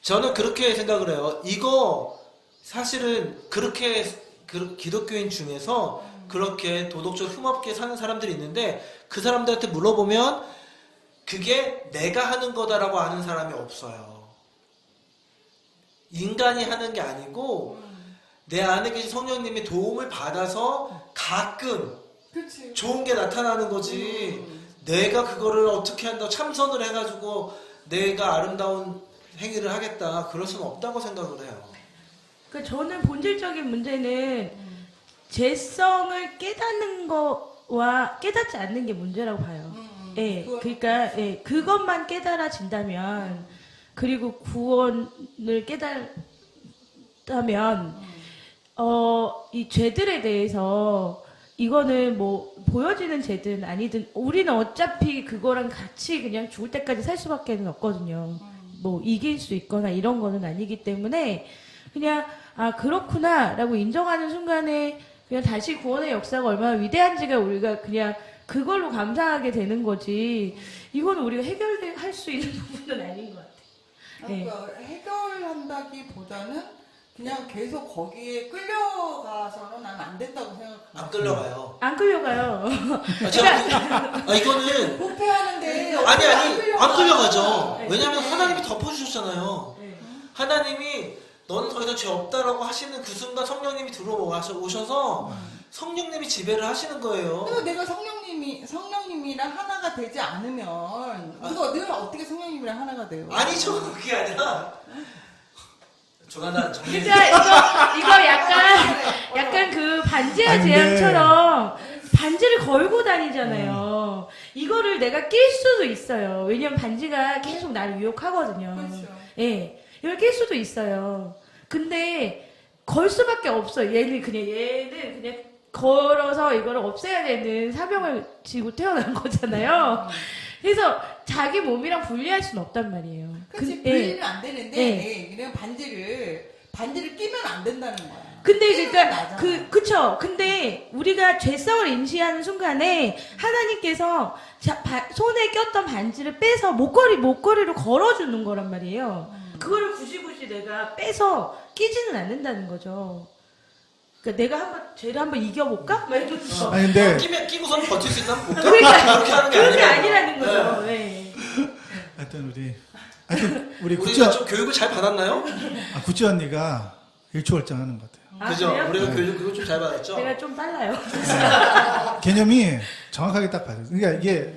저는 그렇게 생각을 해요. 이거 사실은 그렇게 기독교인 중에서 그렇게 도덕적으로 흠없게 사는 사람들이 있는데 그 사람들한테 물어보면 그게 내가 하는 거다라고 아는 사람이 없어요. 인간이 하는 게 아니고 내 안에 계신 성령님의 도움을 받아서 가끔 그치. 좋은 게 나타나는 거지. 내가 그거를 어떻게 한다고 참선을 해가지고 내가 아름다운 행위를 하겠다. 그럴 수는 없다고 생각을 해요. 그러니까 저는 본질적인 문제는 죄성을 깨닫는 거와 깨닫지 않는 게 문제라고 봐요. 그러니까 그것만 깨달아진다면 그리고 구원을 깨달다면 이 죄들에 대해서 이거는 뭐 보여지는 죄든 아니든 우리는 어차피 그거랑 같이 그냥 죽을 때까지 살 수밖에 없거든요. 뭐 이길 수 있거나 이런 거는 아니기 때문에 그냥 그렇구나라고 인정하는 순간에 그냥 다시 구원의 역사가 얼마나 위대한지가 우리가 그냥 그걸로 감사하게 되는 거지. 이거는 우리가 해결할 수 있는 부분은 아닌 것 같아요. 네. 그러니까 해결한다기보다는 그냥 계속 거기에 끌려가서는 난 안 된다고 생각합니다. 안 끌려가요. 안 끌려가요. 이거는 부패하는데 아니 안 끌려가죠. 네. 왜냐면 하나님이 덮어주셨잖아요. 네. 하나님이 너는 더 이상 죄 없다라고 하시는 그 순간 성령님이 들어오셔서 성령님이 지배를 하시는 거예요. 그래서 내가 성령님이랑 하나가 되지 않으면 내가 어떻게 성령님이랑 하나가 돼요? 아니죠, 그게 아니라 조나단 정리. 진짜 이거 약간 그 반지의 아니, 근데- 제왕처럼 반지를 걸고 다니잖아요. 이거를 내가 낄 수도 있어요. 왜냐면 반지가 계속 나를 유혹하거든요. 그렇죠. 예, 이걸 낄 수도 있어요. 근데 걸 수밖에 없어요. 얘는 그냥 걸어서 이거를 없애야 되는 사명을 지고 태어난 거잖아요. 그래서 자기 몸이랑 분리할 수는 없단 말이에요. 그렇지 예. 분리는 안 되는데 네. 그냥 반지를 끼면 안 된다는 거야. 근데 끼면 그러니까 나잖아. 그쵸. 근데 우리가 죄성을 인지하는 순간에 하나님께서 손에 꼈던 반지를 빼서 목걸이로 걸어주는 거란 말이에요. 그거를 굳이 내가 빼서 끼지는 않는다는 거죠. 그러니까 내가 죄를 한번 이겨볼까? 막 이러면서. 아니 근데 끼고서는 버틸 수 있나 볼까? 그러니까 그렇게 하는 게 그런 게 아니라. 아니라는 거죠. 네. 하여튼 우리 구찌 우리가 좀 교육을 잘 받았나요? 구찌 언니가 일초월장하는 것 같아요. 아, 그죠? 그래요? 우리가 교육을 좀 잘 받았죠? 제가 좀 빨라요. 개념이 정확하게 딱 봐요. 그러니까 이게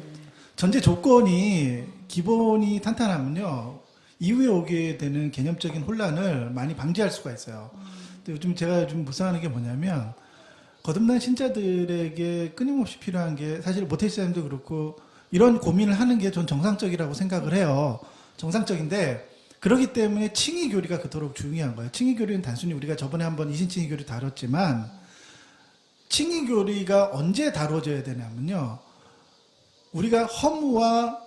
전제 조건이 기본이 탄탄하면요 이후에 오게 되는 개념적인 혼란을 많이 방지할 수가 있어요. 근데 요즘 제가 좀 묵상하는 게 뭐냐면 거듭난 신자들에게 끊임없이 필요한 게 사실 모태신자님도 그렇고 이런 고민을 하는 게 전 정상적이라고 생각을 해요. 정상적인데 그렇기 때문에 칭의 교리가 그토록 중요한 거예요. 칭의 교리는 단순히 우리가 저번에 한번 이신칭의 교리 다뤘지만 칭의 교리가 언제 다뤄져야 되냐면요. 우리가 허무와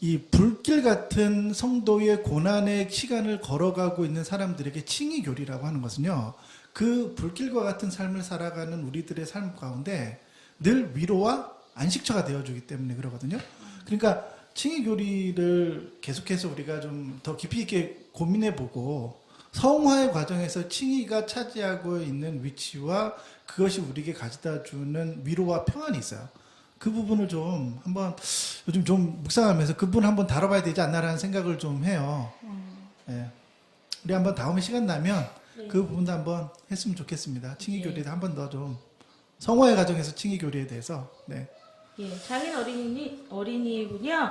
이 불길 같은 성도의 고난의 시간을 걸어가고 있는 사람들에게 칭의 교리라고 하는 것은요. 그 불길과 같은 삶을 살아가는 우리들의 삶 가운데 늘 위로와 안식처가 되어주기 때문에 그러거든요. 그러니까 칭의 교리를 계속해서 우리가 좀 더 깊이 있게 고민해보고 성화의 과정에서 칭의가 차지하고 있는 위치와 그것이 우리에게 가져다주는 위로와 평안이 있어요. 그 부분을 좀 한번 요즘 좀 묵상하면서 그 부분 한번 다뤄봐야 되지 않나라는 생각을 좀 해요. 예. 우리 한번 다음에 시간 나면 그 부분도 한번 했으면 좋겠습니다. 칭의 교리에 한 번 더 좀 성화의 과정에서 칭의 교리에 대해서 네. 예, 장인 어린이군요.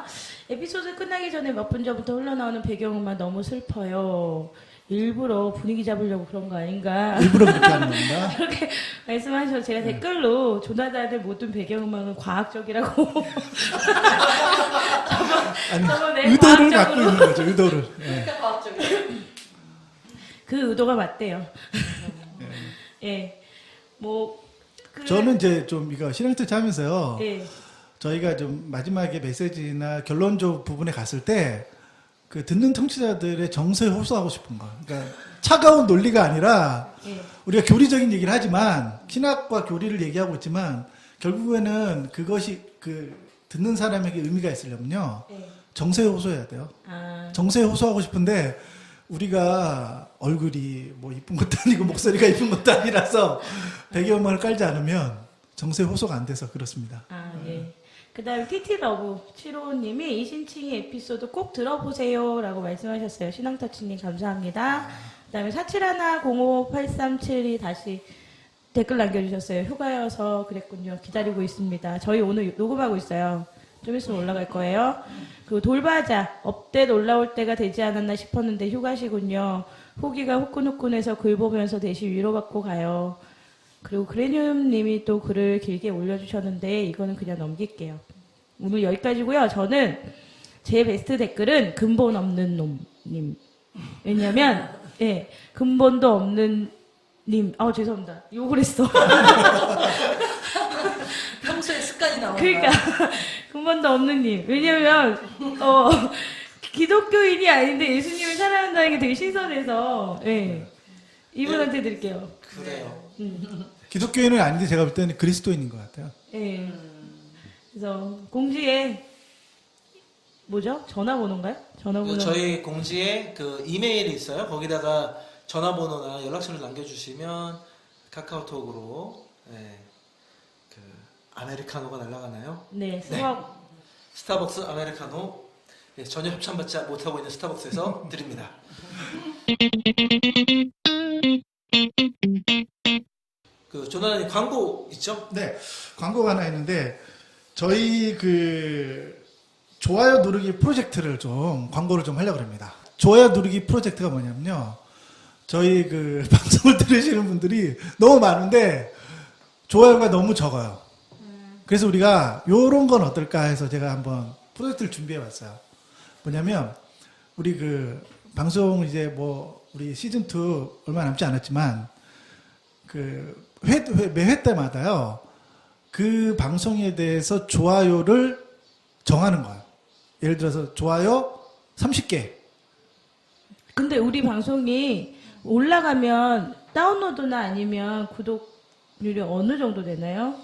에피소드 끝나기 전에 몇 분 전부터 흘러나오는 배경음악 너무 슬퍼요. 일부러 분위기 잡으려고 그런 거 아닌가. 일부러 그렇게 하는 겁니다. 그렇게 말씀하셔서 제가 댓글로 조나단의 모든 배경음악은 과학적이라고. 아니, 저번에 의도를 과학적으로. 갖고 있는 거죠. 의도를. 예. 그러니까 과학적이에요. 그 의도가 맞대요. 예. 저는 이제 좀 이거 신앙특집 하면서요. 예. 저희가 좀 마지막에 메시지나 결론적 부분에 갔을 때 그 듣는 청취자들의 정서에 호소하고 싶은 거. 그러니까 차가운 논리가 아니라 예. 우리가 교리적인 얘기를 하지만 신학과 교리를 얘기하고 있지만 결국에는 그것이 그 듣는 사람에게 의미가 있으려면요. 예. 정서에 호소해야 돼요. 아, 정서에 호소하고 싶은데 우리가 얼굴이 뭐 이쁜 것도 아니고 목소리가 이쁜 것도 아니라서 배경음악을 깔지 않으면 정서에 호소가 안 돼서 그렇습니다. 예. 그 다음 TT러브 7호님이 이신칭의 에피소드 꼭 들어보세요 라고 말씀하셨어요. 신앙터치님 감사합니다. 그 다음에 47105837이 다시 댓글 남겨주셨어요. 휴가여서 그랬군요. 기다리고 있습니다. 저희 오늘 녹음하고 있어요. 좀 있으면 올라갈 거예요. 그리고 돌바자 업데이트 올라올 때가 되지 않았나 싶었는데 휴가시군요. 후기가 후끈후끈해서 글 보면서 대신 위로받고 가요. 그리고 그레늄님이 또 글을 길게 올려주셨는데 이거는 그냥 넘길게요. 오늘 여기까지고요. 저는 제 베스트 댓글은 근본 없는 놈님. 왜냐면 예, 근본도 없는 님. 죄송합니다. 욕을 했어. 평소에 습관이 나오는 그러니까 근본도 없는 님. 왜냐면 기독교인이 아닌데 예수님을 사랑한다는 게 되게 신선해서 예. 이분한테 드릴게요. 그래요. 기독교인은 아닌데 제가 볼 때는 그리스도인인 것 같아요. 예. 그래서 공지에 뭐죠? 전화번호인가요? 전화번호. 저희 공지에 그 이메일이 있어요. 거기다가 전화번호나 연락처를 남겨주시면 카카오톡으로 그 아메리카노가 날아가나요? 네, 스타벅스 아메리카노 전혀 협찬받지 못하고 있는 스타벅스에서 드립니다. 그 조나단님 광고 있죠? 네, 광고가 하나 있는데 저희 그 좋아요 누르기 프로젝트를 좀 광고를 좀 하려고 합니다. 좋아요 누르기 프로젝트가 뭐냐면요. 저희 그 방송을 들으시는 분들이 너무 많은데 좋아요가 너무 적어요. 그래서 우리가 요런 건 어떨까 해서 제가 한번 프로젝트를 준비해 왔어요. 뭐냐면 우리 그 방송 이제 뭐 우리 시즌 2 얼마 남지 않았지만 그 매 회 때마다요. 그 방송에 대해서 좋아요를 정하는 거예요. 예를 들어서 좋아요 30개. 근데 우리 방송이 올라가면 다운로드나 아니면 구독률이 어느 정도 되나요?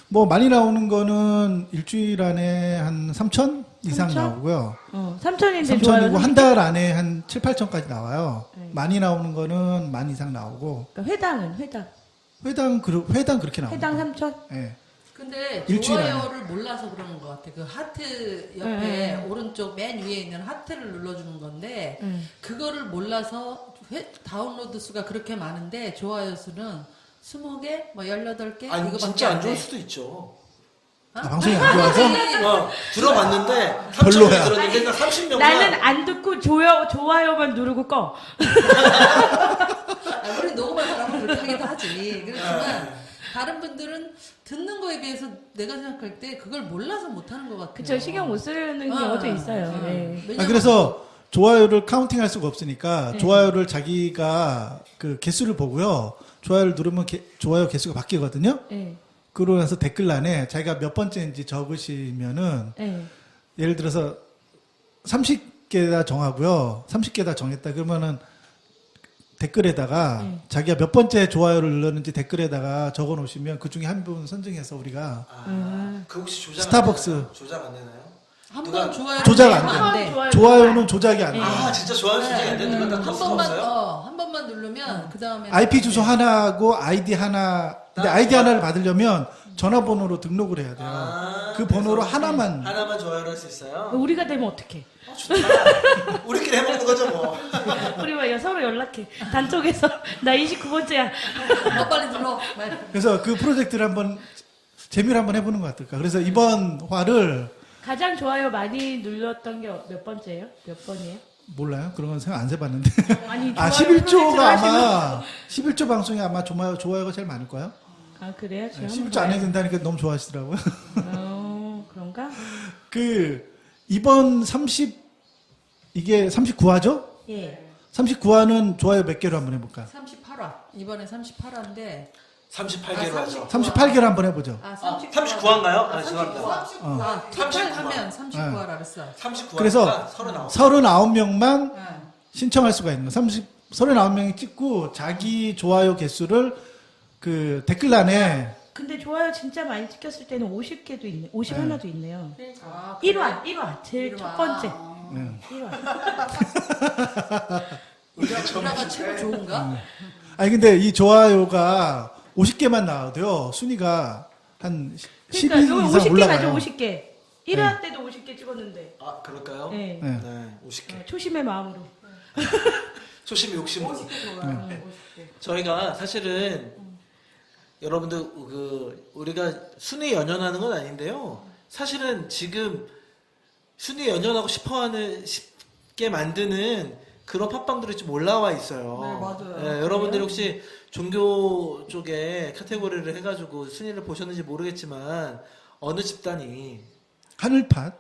뭐 많이 나오는 거는 일주일 안에 한 3천 이상 3천? 나오고요. 3천인데 좋아요. 3천이고 한 달 안에 한 7, 8천까지 나와요. 네. 많이 나오는 거는 만 이상 나오고 그러니까 회당은 회당 회당 그렇게 나옵니다. 회당 3천? 예. 근데 일주일 안에. 좋아요를 몰라서 그러는 것 같아. 그 하트 옆에 네. 오른쪽 맨 위에 있는 하트를 눌러주는 건데 응. 그거를 몰라서 다운로드 수가 그렇게 많은데 좋아요 수는 20개, 뭐 18개 아니 이거밖에 진짜 안 좋을 돼. 수도 있죠. 아, 방송이 안 좋아서 들어봤는데 별로야. 3,000명 들었는데 나 30명만 나는 안 듣고 좋아요만 누르고 꺼. 우리 녹음할 사람은 그렇게 하기도 하지. 그렇지만 다른 분들은 듣는 거에 비해서 내가 생각할 때 그걸 몰라서 못하는 것 같아요. 그쵸, 신경 못 쓰는 경우도 있어요. 네. 왜냐면 그래서 좋아요를 카운팅할 수가 없으니까 네. 좋아요를 자기가 그 개수를 보고요. 좋아요를 누르면 좋아요 개수가 바뀌거든요. 네. 그러고 나서 댓글란에 자기가 몇 번째인지 적으시면은 네. 예를 들어서 30개다 정하고요. 30개다 정했다 그러면은 댓글에다가 자기가 몇 번째 좋아요를 눌렀는지 댓글에다가 적어 놓으시면 그 중에 한 분 선정해서 우리가 그 혹시 조작 스타벅스. 안 되나요? 조작 안 되나요? 한번 좋아요 조작 안 한 돼. 번 좋아요는 조작이 안 돼요. 아 진짜 좋아요 조작이 안 되는 건다 한 수가 번만 없어요? 한 번만 누르면 그 다음에 IP 주소 하나하고 아이디 하나. 근데 나 아이디 좋아요. 하나를 받으려면 전화번호로 등록을 해야 돼요. 그 번호로 하나만. 하나만 좋아요를 할 수 있어요? 우리가 되면 어떡해? 좋다. 우리끼리 해먹는 거죠 뭐. 우리 막 서로 연락해. 단톡에서 나 29번째야. 너 빨리 눌러. 그래서 그 프로젝트를 한번 재미를 한번 해보는 거 어떨까. 그래서 이번 화를 가장 좋아요 많이 눌렀던 게 몇 번째예요? 몇 번이에요? 몰라요. 그런 건 생각 안 해봤는데. 아니, 아, 좋아요 11조가 프로젝트를 아마 11조 방송이 아마 좋아요가 제일 많을 거예요. 아 그래요? 네, 11조 안 해야 된다니까 너무 좋아하시더라고요. 그런가? 그 이번 이게 39화죠? 예. 39화는 좋아요 몇 개로 한번 해볼까? 38화. 이번에 38화인데 38개로 하죠. 38개로 한번 해보죠. 39화인가요? 아, 죄송합니다. 39화. 토탈 하면 39화라 그랬어. 39화니까 그래서 39. 39명만 네. 신청할 수가 있는 거. 39명이 찍고 자기 좋아요 개수를 그 댓글란에 근데 좋아요 진짜 많이 찍혔을 때는 50개도 있네. 50 네. 하나도 있네요. 아, 1화 제일 첫 번째. 네. 1화. 우리가 최고 좋은가? 아니 근데 이 좋아요가 50개만 나와도요 순위가 한 10위 그러니까 여기 이상 50개 올라가요. 가죠. 50개. 1화 때도 50개 찍었는데. 아 그럴까요? 네. 네. 네, 50개. 초심의 마음으로. 초심이 욕심으로. 50개 좋아요. 네. 50개. 저희가 사실은 여러분들 그 우리가 순위 연연하는 건 아닌데요. 사실은 지금 순위 연연하고 싶게 만드는 그런 팟빵들이 좀 올라와 있어요. 네, 맞아요. 네, 여러분들이 혹시 종교 쪽에 카테고리를 해가지고 순위를 보셨는지 모르겠지만 어느 집단이 하늘팟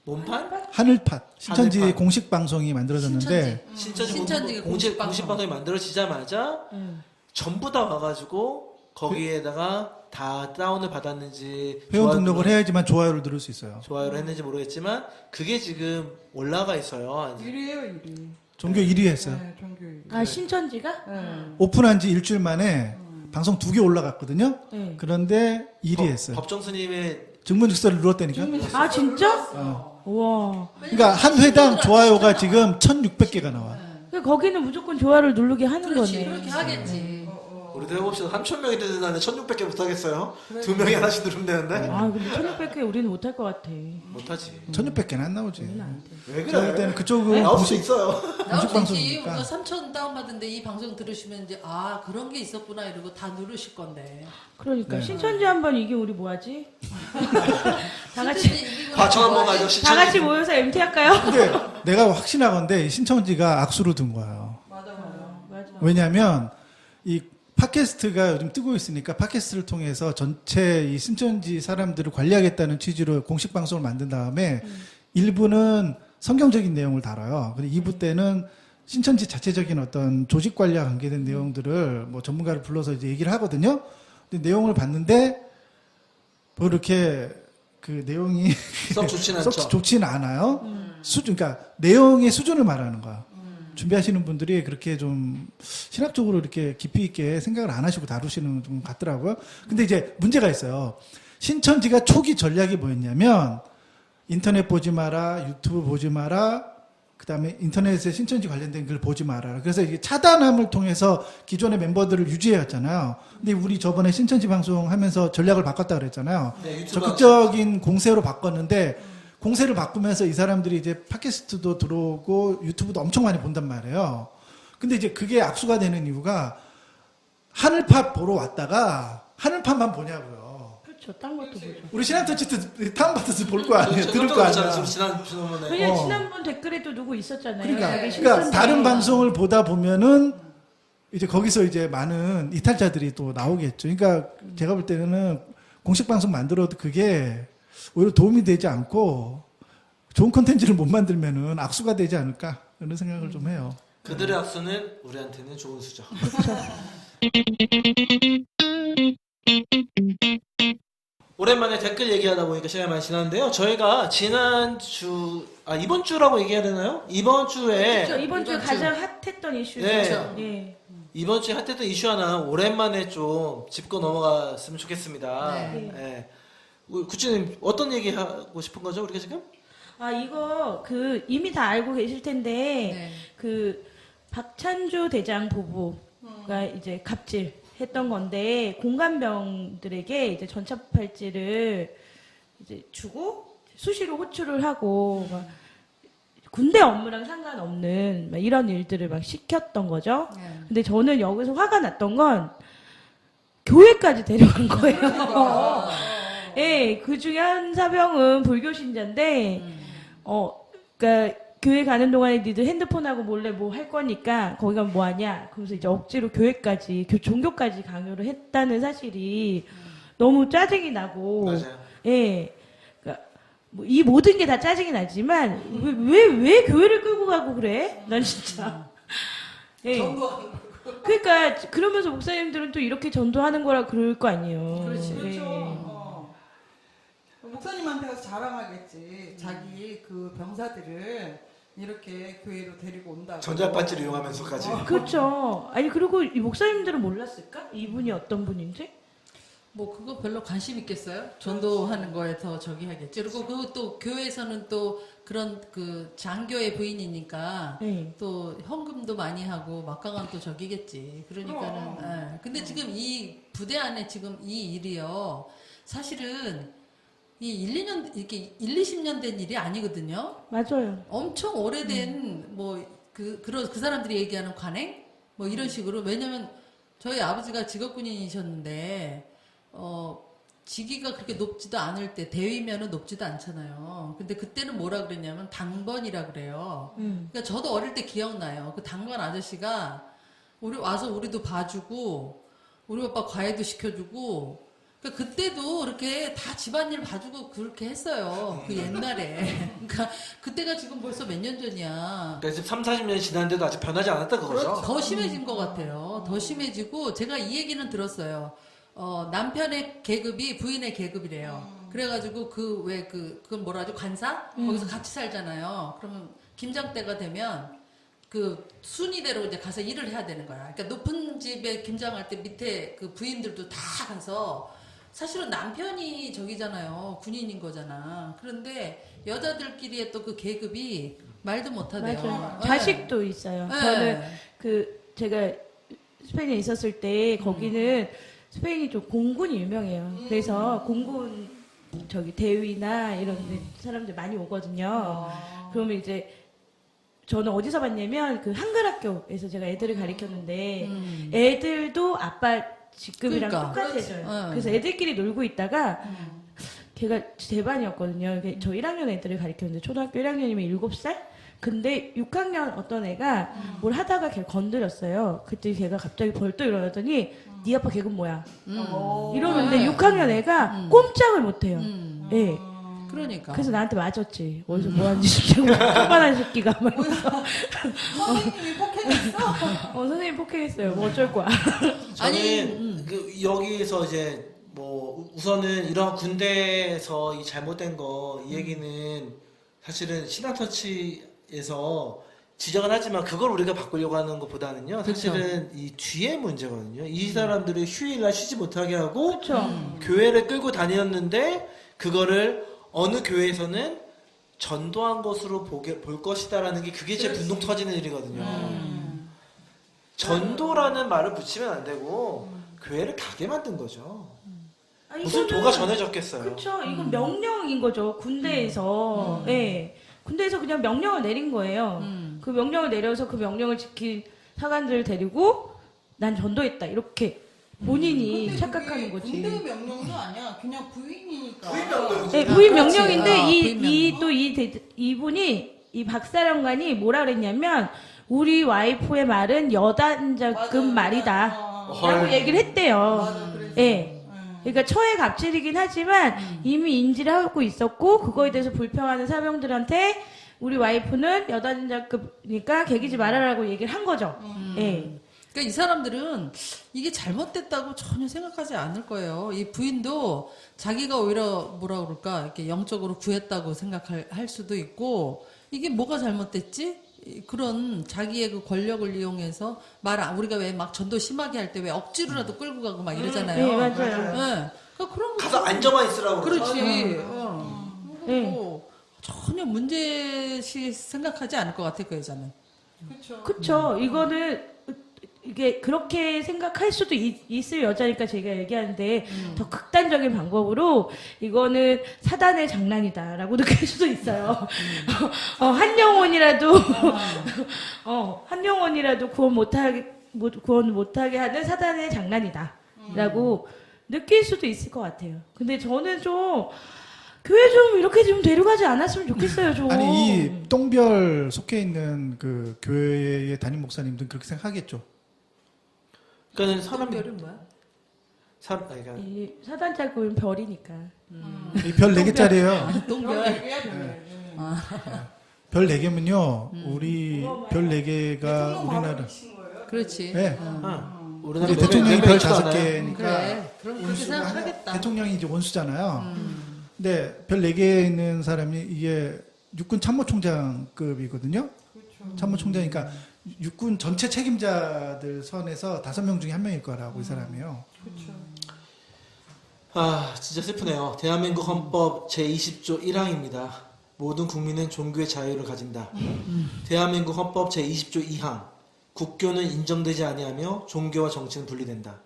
몸판? 하늘팟 신천지 하늘팟. 공식 방송이 만들어졌는데 신천지 신천지 공식 공식 방송이 만들어지자마자 전부 다 와가지고 거기에다가 다 다운을 받았는지 회원 좋아요 등록을 해야지만 좋아요를 누를 수 있어요. 좋아요를 했는지 모르겠지만 그게 지금 올라가 있어요. 1위에요, 1위. 종교 1위 했어요. 네, 종교 1위. 아 신천지가? 네. 오픈한 지 일주일 만에 방송 2개 올라갔거든요. 네. 그런데 1위 했어요. 법정 스님의 증문즉서를 눌렀다니까. 아 진짜? 어. 우와. 그러니까 한 회당 좋아요가 지금 1,600개가 나와. 그러니까 거기는 무조건 좋아요를 누르게 하는 그렇지, 거네. 그렇게 하겠지. 우리도 해봅시다. 3,000명이 되는데 1,600개 못하겠어요? 2명이 하나씩 누르면 되는데? 아 근데 1600개 우리는 못할 것 같아. 못하지. 1,600개는 안 나오지. 우리는 안 돼. 왜 제가 볼 그래? 때는 그쪽은 나올 수 공식 있어요. 나올 수 있지. 방송이니까. 우리가 3천 다운받은데 이 방송 들으시면 이제 아 그런 게 있었구나 이러고 다 누르실 건데. 그러니까 네. 신천지 한번 이게 우리 뭐하지? 다 같이 과천 한번 가죠. 다 같이 모여서 MT 할까요? 근데 내가 확신하건데 신천지가 악수로 든 거예요. 맞아. 맞아. 왜냐하면 이 팟캐스트가 요즘 뜨고 있으니까 팟캐스트를 통해서 전체 이 신천지 사람들을 관리하겠다는 취지로 공식 방송을 만든 다음에 일부는 성경적인 내용을 다뤄요. 그리고 2부 때는 신천지 자체적인 어떤 조직 관리와 관계된 내용들을 뭐 전문가를 불러서 이제 얘기를 하거든요. 근데 내용을 봤는데 뭐 이렇게 그 내용이 썩 좋진 않죠. 썩 좋지는 않아요. 그러니까 내용의 수준을 말하는 거야. 준비하시는 분들이 그렇게 좀 신학적으로 이렇게 깊이 있게 생각을 안 하시고 다루시는 좀 같더라고요. 근데 이제 문제가 있어요. 신천지가 초기 전략이 뭐였냐면 인터넷 보지 마라, 유튜브 보지 마라, 그 다음에 인터넷에 신천지 관련된 글 보지 마라. 그래서 이게 차단함을 통해서 기존의 멤버들을 유지해왔잖아요. 근데 우리 저번에 신천지 방송 하면서 전략을 바꿨다 그랬잖아요. 네, 유튜브 적극적인 공세로 바꿨는데 공세를 바꾸면서 이 사람들이 이제 팟캐스트도 들어오고 유튜브도 엄청 많이 본단 말이에요. 근데 이제 그게 악수가 되는 이유가 하늘팝 보러 왔다가 하늘팝만 보냐고요. 그렇죠. 딴 것도 보죠. 우리 신한터치트 다운받아서 볼 거 아니에요. 들을 거 그렇잖아요. 아니야. 지난번에. 왜냐 어. 지난번 댓글에도 누구 있었잖아요. 그러니까, 자기 그러니까 신천지 다른 방송을 보다 보면은 이제 거기서 이제 많은 이탈자들이 또 나오겠죠. 그러니까 제가 볼 때는 공식 방송 만들어도 그게 오히려 도움이 되지 않고 좋은 콘텐츠를 못 만들면은 악수가 되지 않을까 이런 생각을 좀 해요. 그들의 악수는 우리한테는 좋은 수죠. 오랜만에 댓글 얘기하다 보니까 시간이 많이 지났는데요. 저희가 이번 주라고 얘기해야 되나요? 이번 주에 그렇죠. 이번 주에 이번 주. 가장 핫했던 이슈죠. 네. 예. 이번 주에 핫했던 이슈 하나 오랜만에 좀 짚고 넘어갔으면 좋겠습니다. 네. 네. 우리 구찌님 어떤 얘기 하고 싶은 거죠? 우리가 지금? 아 이거 그 이미 다 알고 계실 텐데 네. 그 박찬주 대장 부부가 이제 갑질 했던 건데 공감병들에게 이제 전차팔찌를 이제 주고 수시로 호출을 하고 막 군대 업무랑 상관없는 막 이런 일들을 막 시켰던 거죠. 네. 근데 저는 여기서 화가 났던 건 교회까지 데려간 거예요. 예, 그 중에 한 사병은 불교 신자인데, 그니까, 교회 가는 동안에 니들 핸드폰하고 몰래 뭐 할 거니까, 거기 가면 뭐 하냐? 그러면서 이제 억지로 교회까지, 종교까지 강요를 했다는 사실이 너무 짜증이 나고, 맞아요. 예. 그러니까 뭐 이 모든 게 다 짜증이 나지만, 왜 교회를 끌고 가고 그래? 난 진짜. 예. 그러니까, 그러면서 목사님들은 또 이렇게 전도하는 거라 그럴 거 아니에요. 그렇지. 예. 목사님한테 가서 자랑하겠지. 자기 그 병사들을 이렇게 교회로 데리고 온다고. 전자발찌를 이용하면서까지. 그렇죠. 아니 그리고 이 목사님들은 몰랐을까? 이분이 어떤 분인지? 뭐 그거 별로 관심 있겠어요? 전도하는 거에 더 저기 하겠지. 그리고 또 교회에서는 또 그런 그 장교의 부인이니까 네. 또 헌금도 많이 하고 막강한 또 저기겠지. 그러니까는. 예. 근데 지금 이 부대 안에 지금 이 일이요. 사실은 이 1, 2년 이렇게 1, 20년 된 일이 아니거든요. 맞아요. 엄청 오래된 그 사람들이 얘기하는 관행 뭐 이런 식으로. 왜냐면 저희 아버지가 직업군인이셨는데 직위가 그렇게 높지도 않을 때 대위면은 높지도 않잖아요. 근데 그때는 뭐라 그랬냐면 당번이라 그래요. 그러니까 저도 어릴 때 기억나요. 그 당번 아저씨가 우리 와서 우리도 봐주고 우리 오빠 과외도 시켜주고. 그러니까 그때도 이렇게 다 집안일 봐주고 그렇게 했어요. 그 옛날에. 그러니까 그때가 지금 벌써 몇 년 전이야. 그러니까 지금 3, 40년이 지났는데도 아직 변하지 않았다 그거죠? 더 심해진 것 같아요. 더 심해지고 제가 이 얘기는 들었어요. 남편의 계급이 부인의 계급이래요. 그래가지고 그건 뭐라 하죠? 관사? 거기서 같이 살잖아요. 그러면 김장때가 되면 그 순위대로 이제 가서 일을 해야 되는 거야. 그러니까 높은 집에 김장할 때 밑에 그 부인들도 다 가서 사실은 남편이 저기잖아요. 군인인 거잖아. 그런데 여자들끼리의 또 그 계급이 말도 못하대요. 맞아요. 네. 자식도 있어요. 네. 저는 제가 스페인에 있었을 때 거기는 스페인이 좀 공군이 유명해요. 그래서 공군 대위나 이런 데 사람들 많이 오거든요. 그러면 이제 저는 어디서 봤냐면 그 한글 학교에서 제가 애들을 가르쳤는데 애들도 아빠 직급이랑 그러니까. 똑같이 해줘요. 응. 그래서 애들끼리 놀고 있다가 걔가 제 반이었거든요. 저 1학년 애들을 가르쳤는데 초등학교 1학년이면 7살? 근데 6학년 어떤 애가 뭘 하다가 걔 건드렸어요. 그때 걔가 갑자기 벌떡 일어나더니 네 아빠 계급 뭐야? 이러는데 네. 6학년 애가 꼼짝을 못해요. 예. 그러니까. 그래서 나한테 맞았지. 어디서 뭐 하는 짓이냐고. 조그만한 새끼가. 막 이러면서. 선생님이 폭행했어? 선생님 폭행했어요. 뭐 어쩔 거야. 저는 여기서 이제 뭐 우선은 이런 군대에서 이 잘못된 거 이 얘기는 사실은 신앙터치에서 지적은 하지만 그걸 우리가 바꾸려고 하는 것보다는요 사실은 이 뒤에 문제거든요. 이 사람들이 휴일날 쉬지 못하게 하고 그렇죠. 교회를 끌고 다녔는데 그거를 어느 교회에서는 전도한 것으로 볼 것이다라는 게 그게 제 분동 터지는 일이거든요. 전도라는 말을 붙이면 안 되고 교회를 가게 만든 거죠. 무슨 도가 전해졌겠어요. 그렇죠. 이건 명령인 거죠. 군대에서. 예. 군대에서 그냥 명령을 내린 거예요. 그 명령을 내려서 그 명령을 지킨 사관들을 데리고 난 전도했다. 이렇게 본인이 근데 착각하는 그게 거지. 군대 명령도 아니야. 그냥 부인이니까. 부인 명령이지. 네, 부인 그렇지. 명령인데 부인 명령. 이분이 이 박사령관이 뭐라 그랬냐면 우리 와이프의 말은 여단자급 맞아. 말이다. 헐. 라고 얘기를 했대요. 맞아, 그랬어. 예. 그러니까 처의 갑질이긴 하지만 이미 인지를 하고 있었고 그거에 대해서 불평하는 사병들한테 우리 와이프는 여단자급이니까 개기지 말아라고 얘기를 한 거죠. 예. 그러니까 이 사람들은 이게 잘못됐다고 전혀 생각하지 않을 거예요. 이 부인도 자기가 오히려 뭐라 그럴까 이렇게 영적으로 구했다고 생각할 수도 있고 이게 뭐가 잘못됐지? 그런 자기의 그 권력을 이용해서 우리가 왜 막 전도 심하게 할 때 왜 억지로라도 끌고 가고 막 이러잖아요. 네, 맞아요. 네. 그러니까 그런 거 가서 앉아만 있으라고 그렇지. 그러죠. 네. 전혀 문제시 생각하지 않을 것 같아 그 여자는. 그렇죠. 그쵸. 이거는 이게 그렇게 생각할 수도 있을 여자니까 제가 얘기하는데 더 극단적인 방법으로 이거는 사단의 장난이다라고 느낄 수도 있어요. 한 영혼이라도 한 영혼이라도 구원 못하게 하는 사단의 장난이다라고 느낄 수도 있을 것 같아요. 근데 저는 좀 교회 좀 이렇게 좀 데려가지 않았으면 좋겠어요. 좀. 아니 이 똥별 속해 있는 그 교회의 담임 목사님들은 그렇게 생각하겠죠. 그러니까 사람 별이 뭐야? 그러니까 이 사단자급은 별이니까. 이 별 4개짜리예요. 동별. 별 4개면요. 우리 별 4개가 우리나라 그렇지. 네. 우리나라 이제 대통령이 별 몇 명도 안 해요. 5개니까 그래. 그럼 그렇게 생각하겠다. 대통령이 이제 원수잖아요. 근데 별 4개에 있는 사람이 이게 육군 참모총장급이거든요. 참모총장이니까 육군 전체 책임자들 선에서 5명 중에 1명일 거라고 이 사람이요. 아, 진짜 슬프네요. 대한민국 헌법 제20조 1항입니다. 모든 국민은 종교의 자유를 가진다. 대한민국 헌법 제20조 2항. 국교는 인정되지 아니하며 종교와 정치는 분리된다.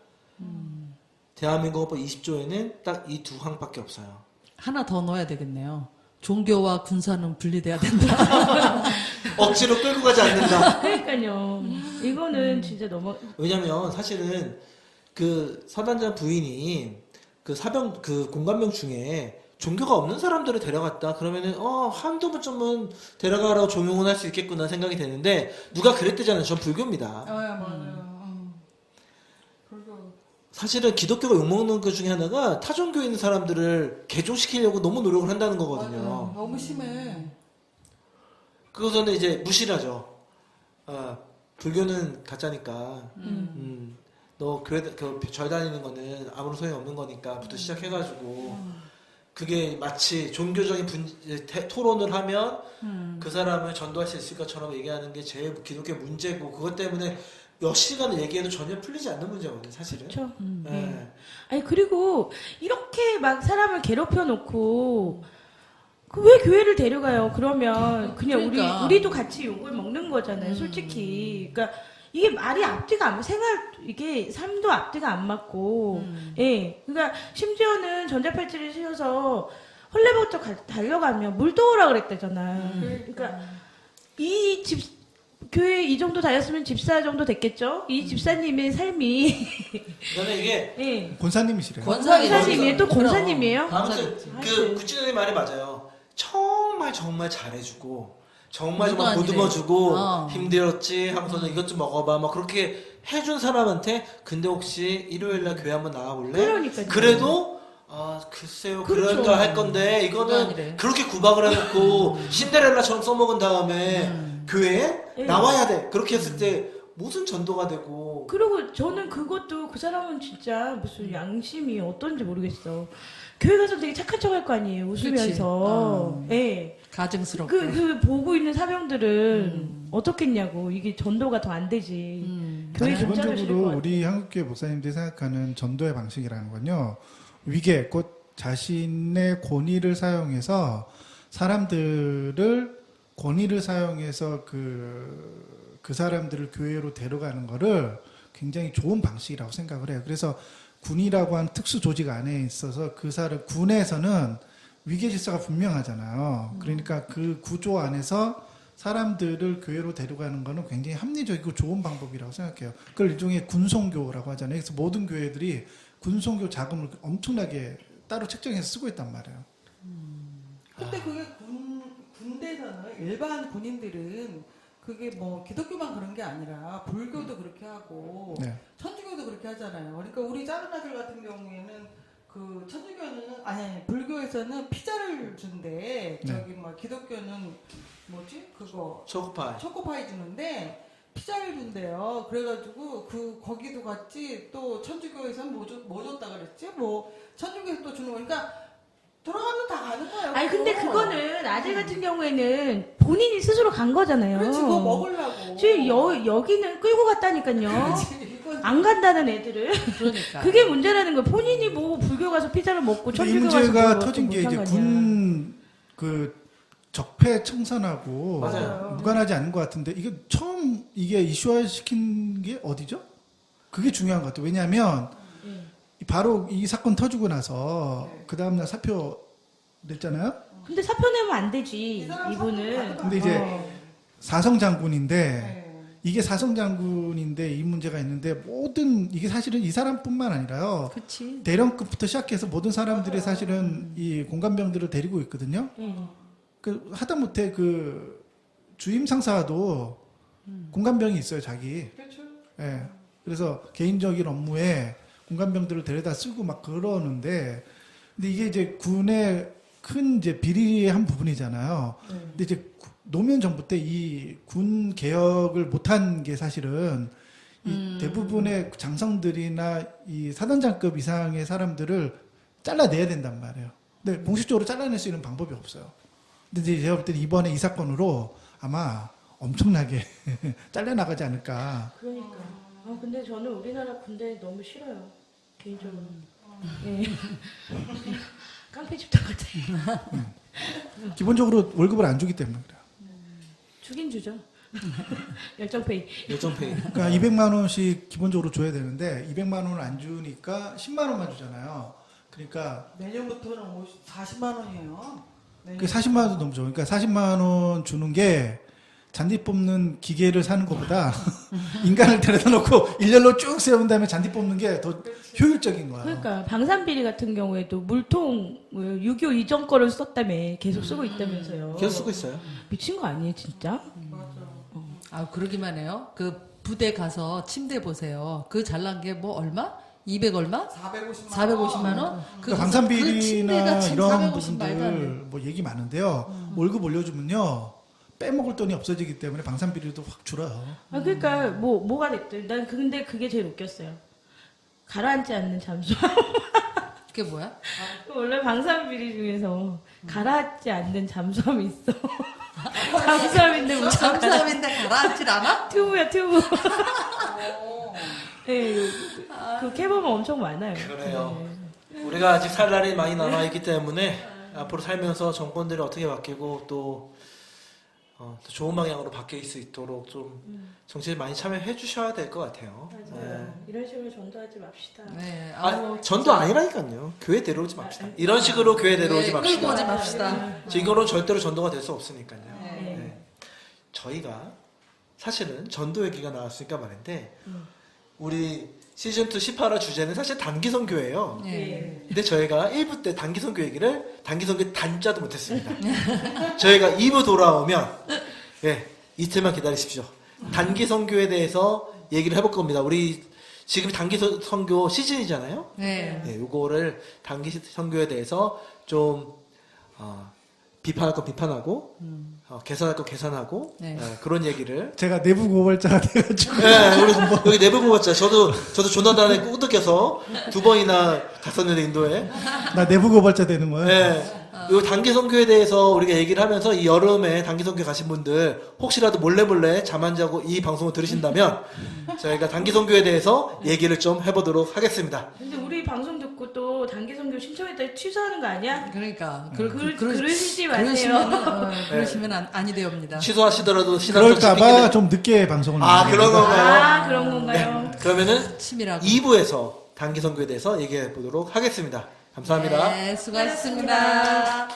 대한민국 헌법 20조에는 딱 이 두 항밖에 없어요. 하나 더 넣어야 되겠네요. 종교와 군사는 분리돼야 된다. 억지로 끌고 가지 않는다. 그러니까요. 이거는 진짜 너무 왜냐면 사실은 그 사단장 부인이 그 사병 그 공관병 중에 종교가 없는 사람들을 데려갔다 그러면은 한두 번쯤은 데려가라고 종용은 할 수 있겠구나 생각이 되는데 누가 그랬대잖아요. 전 불교입니다. 맞아요. 사실은 기독교가 욕먹는 것 중에 하나가 타종교에 있는 사람들을 개종시키려고 너무 노력을 한다는 거거든요. 맞아요. 너무 심해. 그것은 이제 무시를 하죠. 불교는 가짜니까. 너 교회 절 다니는 거는 아무런 소용이 없는 거니까부터 시작해가지고 그게 마치 종교적인 토론을 하면 그 사람을 전도할 수 있을 것처럼 얘기하는 게 제일 기독교 문제고 그것 때문에 몇 시간을 얘기해도 전혀 풀리지 않는 문제거든요, 사실은. 그렇죠. 예. 아니 그리고 이렇게 막 사람을 괴롭혀 놓고 왜 교회를 데려가요? 그러면 그냥 그러니까. 우리도 같이 욕을 먹는 거잖아요, 솔직히. 그러니까 이게 말이 앞뒤가 안 이게 삶도 앞뒤가 안 맞고, 예. 그러니까 심지어는 전자팔찌를 씌워서 헐레벌떡 달려가면 물 떠오라 그랬대잖아. 그러니까 이 교회 이 정도 다녔으면 집사 정도 됐겠죠? 이 집사님의 삶이 저는 이게 예. 권사님이시래요. 권사님이에요? 또 권사님이에요? 아무튼 그 구찌님의 말이 맞아요. 정말 잘해주고 정말 누가 아니래. 보듬어주고 어. 힘들었지 하고서는 이것 좀 먹어봐 막 그렇게 해준 사람한테 근데 혹시 일요일날 교회 한번 나와볼래? 그러니까요. 그래도 아 글쎄요 그렇죠. 그럴까 할 건데 누가 이거는 아니래. 그렇게 구박을 해놓고 신데렐라처럼 써먹은 다음에 교회에 예. 나와야 돼 그렇게 했을 때 무슨 전도가 되고 그리고 저는 그것도 그 사람은 진짜 무슨 양심이 어떤지 모르겠어. 교회 가서 되게 착한 척 할 거 아니에요. 웃으면서. 예. 가증스럽게. 그 보고 있는 사병들은 어떻겠냐고. 이게 전도가 더 안 되지. 교회 아니, 존재를 실을 것 기본적으로 같아. 우리 한국교회 목사님들이 생각하는 전도의 방식이라는 건요. 위계, 곧 자신의 권위를 사용해서 사람들을 권위를 사용해서 그 사람들을 교회로 데려가는 거를 굉장히 좋은 방식이라고 생각을 해요. 그래서 군이라고 하는 특수 조직 안에 있어서 그 사람 군에서는 위계 질서가 분명하잖아요. 그러니까 그 구조 안에서 사람들을 교회로 데려가는 거는 굉장히 합리적이고 좋은 방법이라고 생각해요. 그걸 일종의 군송교라고 하잖아요. 그래서 모든 교회들이 군송교 자금을 엄청나게 따로 책정해서 쓰고 있단 말이에요. 근데 그게 군대에서는 일반 군인들은 그게 뭐 기독교만 그런 게 아니라 불교도 그렇게 하고 네. 천주교도 그렇게 하잖아요. 그러니까 우리 작은 아들 같은 경우에는 그 천주교는 아니 불교에서는 피자를 준대. 저기 뭐 기독교는 뭐지 그거 초코파이 초코파이 주는데 피자를 준대요. 그래가지고 거기도 갔지 또 천주교에서는 뭐 줬다 그랬지? 뭐 천주교에서 또 주는 거니까 돌아가면 다 가는 거예요. 아니 근데 그거. 그거는 아들 같은 경우에는 본인이 스스로 간 거잖아요. 그렇지 그거 먹으려고. 지금 여기는 끌고 갔다니까요. 그렇지, 이건 안 간다는 애들을. 그러니까. 그게 문제라는 거예요. 본인이 뭐 불교 가서 피자를 먹고 근데 이 천주교 가서 문제가 뭐 터진 게 뭐 이제 상관이야. 군 그 적폐 청산하고 맞아요. 무관하지 않은 것 같은데 이게 처음 이게 이슈화 시킨 게 어디죠? 그게 중요한 것 같아요. 왜냐하면 바로 이 사건 터지고 나서 그 다음날 사표 냈잖아요. 근데 사표 내면 안 되지. 이 사람 이분은. 근데 이제 사성 장군인데 네. 이게 사성 장군인데 이 문제가 있는데 모든 이게 사실은 이 사람뿐만 아니라요. 그치. 대령급부터 시작해서 모든 사람들이 사실은 이 공감병들을 데리고 있거든요. 그 하다못해 그 주임 상사도 공감병이 있어요, 자기. 그렇죠. 예. 그래서 개인적인 업무에 공감병들을 데려다 쓰고 막 그러는데, 근데 이게 이제 군의 큰 이제 비리의 한 부분이잖아요. 근데 이제 노무현 정부 때 이 군 개혁을 못한 게 사실은 이 대부분의 장성들이나 이 사단장급 이상의 사람들을 잘라내야 된단 말이에요. 근데 공식적으로 잘라낼 수 있는 방법이 없어요. 근데 이제 제가 볼 때는 이번에 이 사건으로 아마 엄청나게 잘려나가지 않을까. 그러니까. 아 근데 저는 우리나라 군대 너무 싫어요. 개인적으로. 예. 깡패 집단 같아. 기본적으로 월급을 안 주기 때문에 그래요. 주긴 주죠. 열정페이. 열정페이 그러니까 200만 원씩 기본적으로 줘야 되는데 200만 원을 안 주니까 10만 원만 주잖아요. 그러니까 내년부터는 40만 원이에요. 그 40만 원도 너무 좋아. 그러니까 40만 원 주는 게 잔디 뽑는 기계를 사는 것보다 인간을 데려다 놓고 일렬로 쭉 세운 다음에 잔디 뽑는 게 더 효율적인 거야. 그러니까 방산비리 같은 경우에도 물통을 6.25 이전 거를 썼다며 계속 쓰고 있다면서요. 계속 쓰고 있어요. 미친 거 아니에요 진짜? 아, 그러기만 해요. 그 부대 가서 침대 보세요. 그 잘난 게 뭐 얼마? 200 얼마? 450만 450만 원? 그러니까 방산비리나 이런 450 말도 안 돼. 부분들 뭐 얘기 많은데요. 월급 올려주면요 빼먹을 돈이 없어지기 때문에 방산비리도 확 줄어요. 아 그러니까 뭐가 됐든 난 근데 그게 제일 웃겼어요. 가라앉지 않는 잠수. 그게 뭐야? 원래 방사능 비리 중에서 가라앉지 않는 잠수함이 있어. 잠수함인데 뭐 잠수함인데 가라앉질 않아? 튜브야 튜브. 어. 네, 그 캐보면 엄청 많아요. 그래요. 네. 우리가 아직 살 날이 많이 남아있기 때문에 앞으로 살면서 정권들이 어떻게 바뀌고 또 더 좋은 방향으로 바뀔 수 있도록 좀 정치에 많이 참여해 주셔야 될 것 같아요. 맞아요. 이런 식으로 전도하지 맙시다. 네. 전도 아니라니까요. 교회 데려오지 맙시다. 이런 식으로 교회 데려오지 끌고 오지 맙시다. 맙시다. 이거로 절대로 전도가 될 수 없으니까요. 네. 네. 저희가 사실은 전도 얘기가 나왔으니까 말인데 우리 시즌2 18화 주제는 사실 단기 선교예요. 네. 근데 저희가 1부 때 단기 선교 얘기를 단기 선교 단자도 못했습니다. 저희가 2부 돌아오면 이틀만 기다리십시오. 단기 선교에 대해서 얘기를 해볼 겁니다. 우리 지금 단기 선교 시즌이잖아요. 네. 요거를 단기 선교에 대해서 좀 비판할 건 비판하고 개선할 건 개선하고 네. 그런 얘기를 제가 내부 고발자가 돼가지고 네, 우리 여기 내부 고발자 저도 조나단에 꾸덕해서 2번이나 갔었는데 인도에 나 내부 고발자 되는 거예요. 네. 요 단기 선교에 대해서 우리가 얘기를 하면서 이 여름에 단기 선교 가신 분들 혹시라도 몰래 잠 안 자고 이 방송을 들으신다면 저희가 단기 선교에 대해서 얘기를 좀 해보도록 하겠습니다. 근데 우리 방송 듣고 또 단기 선교 신청했다 취소하는 거 아니야? 그러니까 그러시지 마세요. 그러시면 아니 되옵니다. 취소하시더라도 신앙적 그럴까봐 좀 늦게 방송을 그런 건가요? 아 그런 건가요? 그러면은 치밀하고. 2부에서 단기 선교에 대해서 얘기해 보도록 하겠습니다. 감사합니다. 네, 수고하셨습니다.